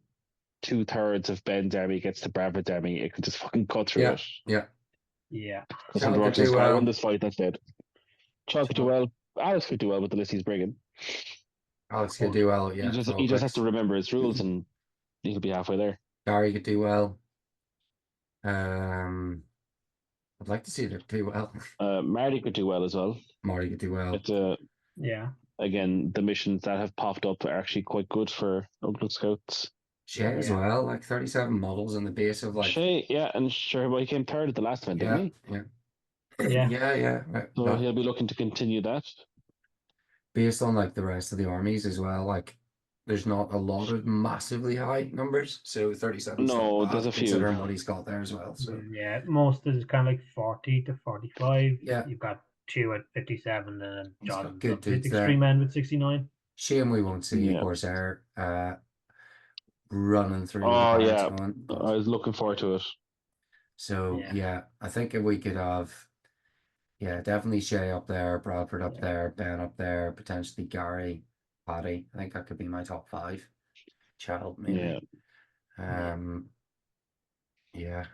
2/3 of Ben's army gets to Bradford's army, it could just fucking cut through it. Yeah. I won this fight. That's it. Chuck could do well. Alex could do well with the list he's bringing. Alex could do well. Yeah, he just has to remember his rules, and he'll be halfway there. Gary could do well. I'd like to see it do well. Marty could do well as well. Marty could do well. Again, the missions that have popped up are actually quite good for Uncle Scouts. Shay as well, like 37 models in the base of like. Shay, and sure, well, he came third at the last event, didn't he? Yeah. Right. So he'll be looking to continue that. Based on like the rest of the armies as well, like there's not a lot of massively high numbers. So 37. No, there's a few. Considering what he's got there as well. So yeah, most is kind of like 40 to 45. Yeah, you've got 2 at 57, and then John good extreme end with 69. Shame we won't see Corsair running through. Oh yeah, I was looking forward to it. So Yeah. yeah, I think if we could have, yeah, definitely Shay up there, Bradford up Yeah. there, Ben up there, potentially Gary, Paddy. I think that could be my top 5. Child maybe. Yeah. Yeah,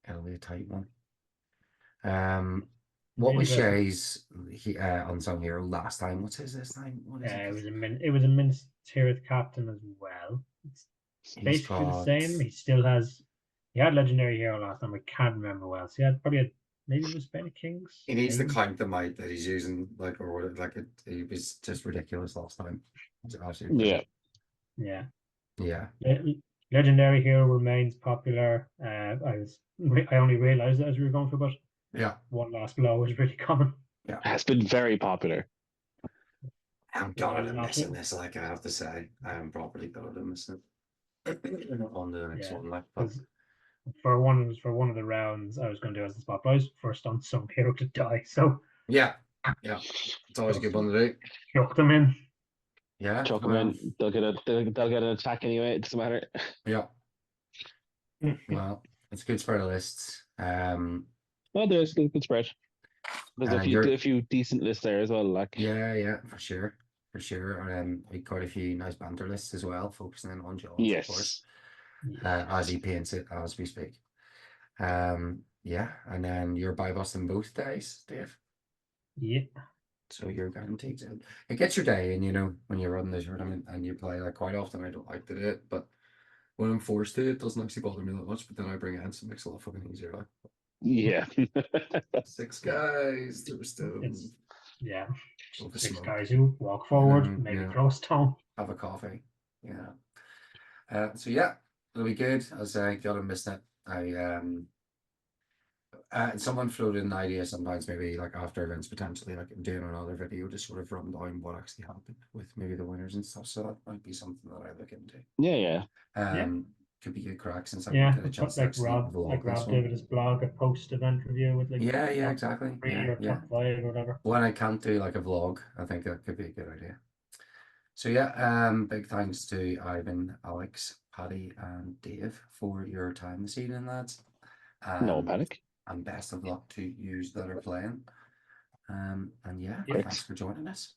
it'll be a tight one. What Really was interesting. Shay's Unsung Hero last time? What's his this time? What is It it? was it was a Minsk Tirith captain as well. It's He's basically the got same. He still has. He had legendary hero last time. I can't remember well. So he had probably maybe it was Bene Kings. he needs to maybe? count the might that he's using, like, or what, like it was just ridiculous last time. It's absolutely Yeah. Yeah. yeah. Legendary hero remains popular. I only realized that as we were going through, but Yeah. one last blow is really common. Has been very popular. I'm Yeah, gutted I'm not missing it. this, like I have to say. I am properly gutted I'm missing it. On the next Yeah, one, like, but because for one of the rounds I was going to do as the spot, but I was first on some hero to die, so yeah, it's always a good one to do. chuck them in. Yeah, Chuck them well, in. They'll get an attack anyway. It doesn't matter. yeah. Well, it's a good spread of lists. Well, there's a good spread. There's And you're- a few decent lists there as well. Like yeah, for sure. We quite a few nice banter lists as well, focusing in on Jaws, of course. Yes. As he paints it as we speak. Yeah, and then you're by busting both days, Dave. Yeah. So you're guaranteed to. It gets your day, and you know when you're running the tournament and you play, like, quite often. I don't like to do it, but when I'm forced to, it doesn't actually bother me that much. But then I bring it in, so it makes it a lot fucking easier. Like, yeah. 6 guys, through a stone, It's yeah. over Six smoke, guys who walk forward, maybe yeah. throw a stone. have a coffee. So yeah, it'll be good. As I gotta miss it. Someone floated an idea sometimes, maybe like after events, potentially like doing another video to sort of run down what actually happened with maybe the winners and stuff. So that might be something that I look into. Yeah. Could be good crack since I Yeah, didn't get a chance to like actually Rob vlog this one. did with his blog, a post-event review with like Yeah, top exactly. 3 or top 5 or whatever. When I can't do like a vlog, I think that could be a good idea. So yeah, big thanks to Ivan, Alex, Paddy, and Dave for your time this evening, lads. No panic. And best of luck to yous that are playing. And yeah, Great. thanks for joining us.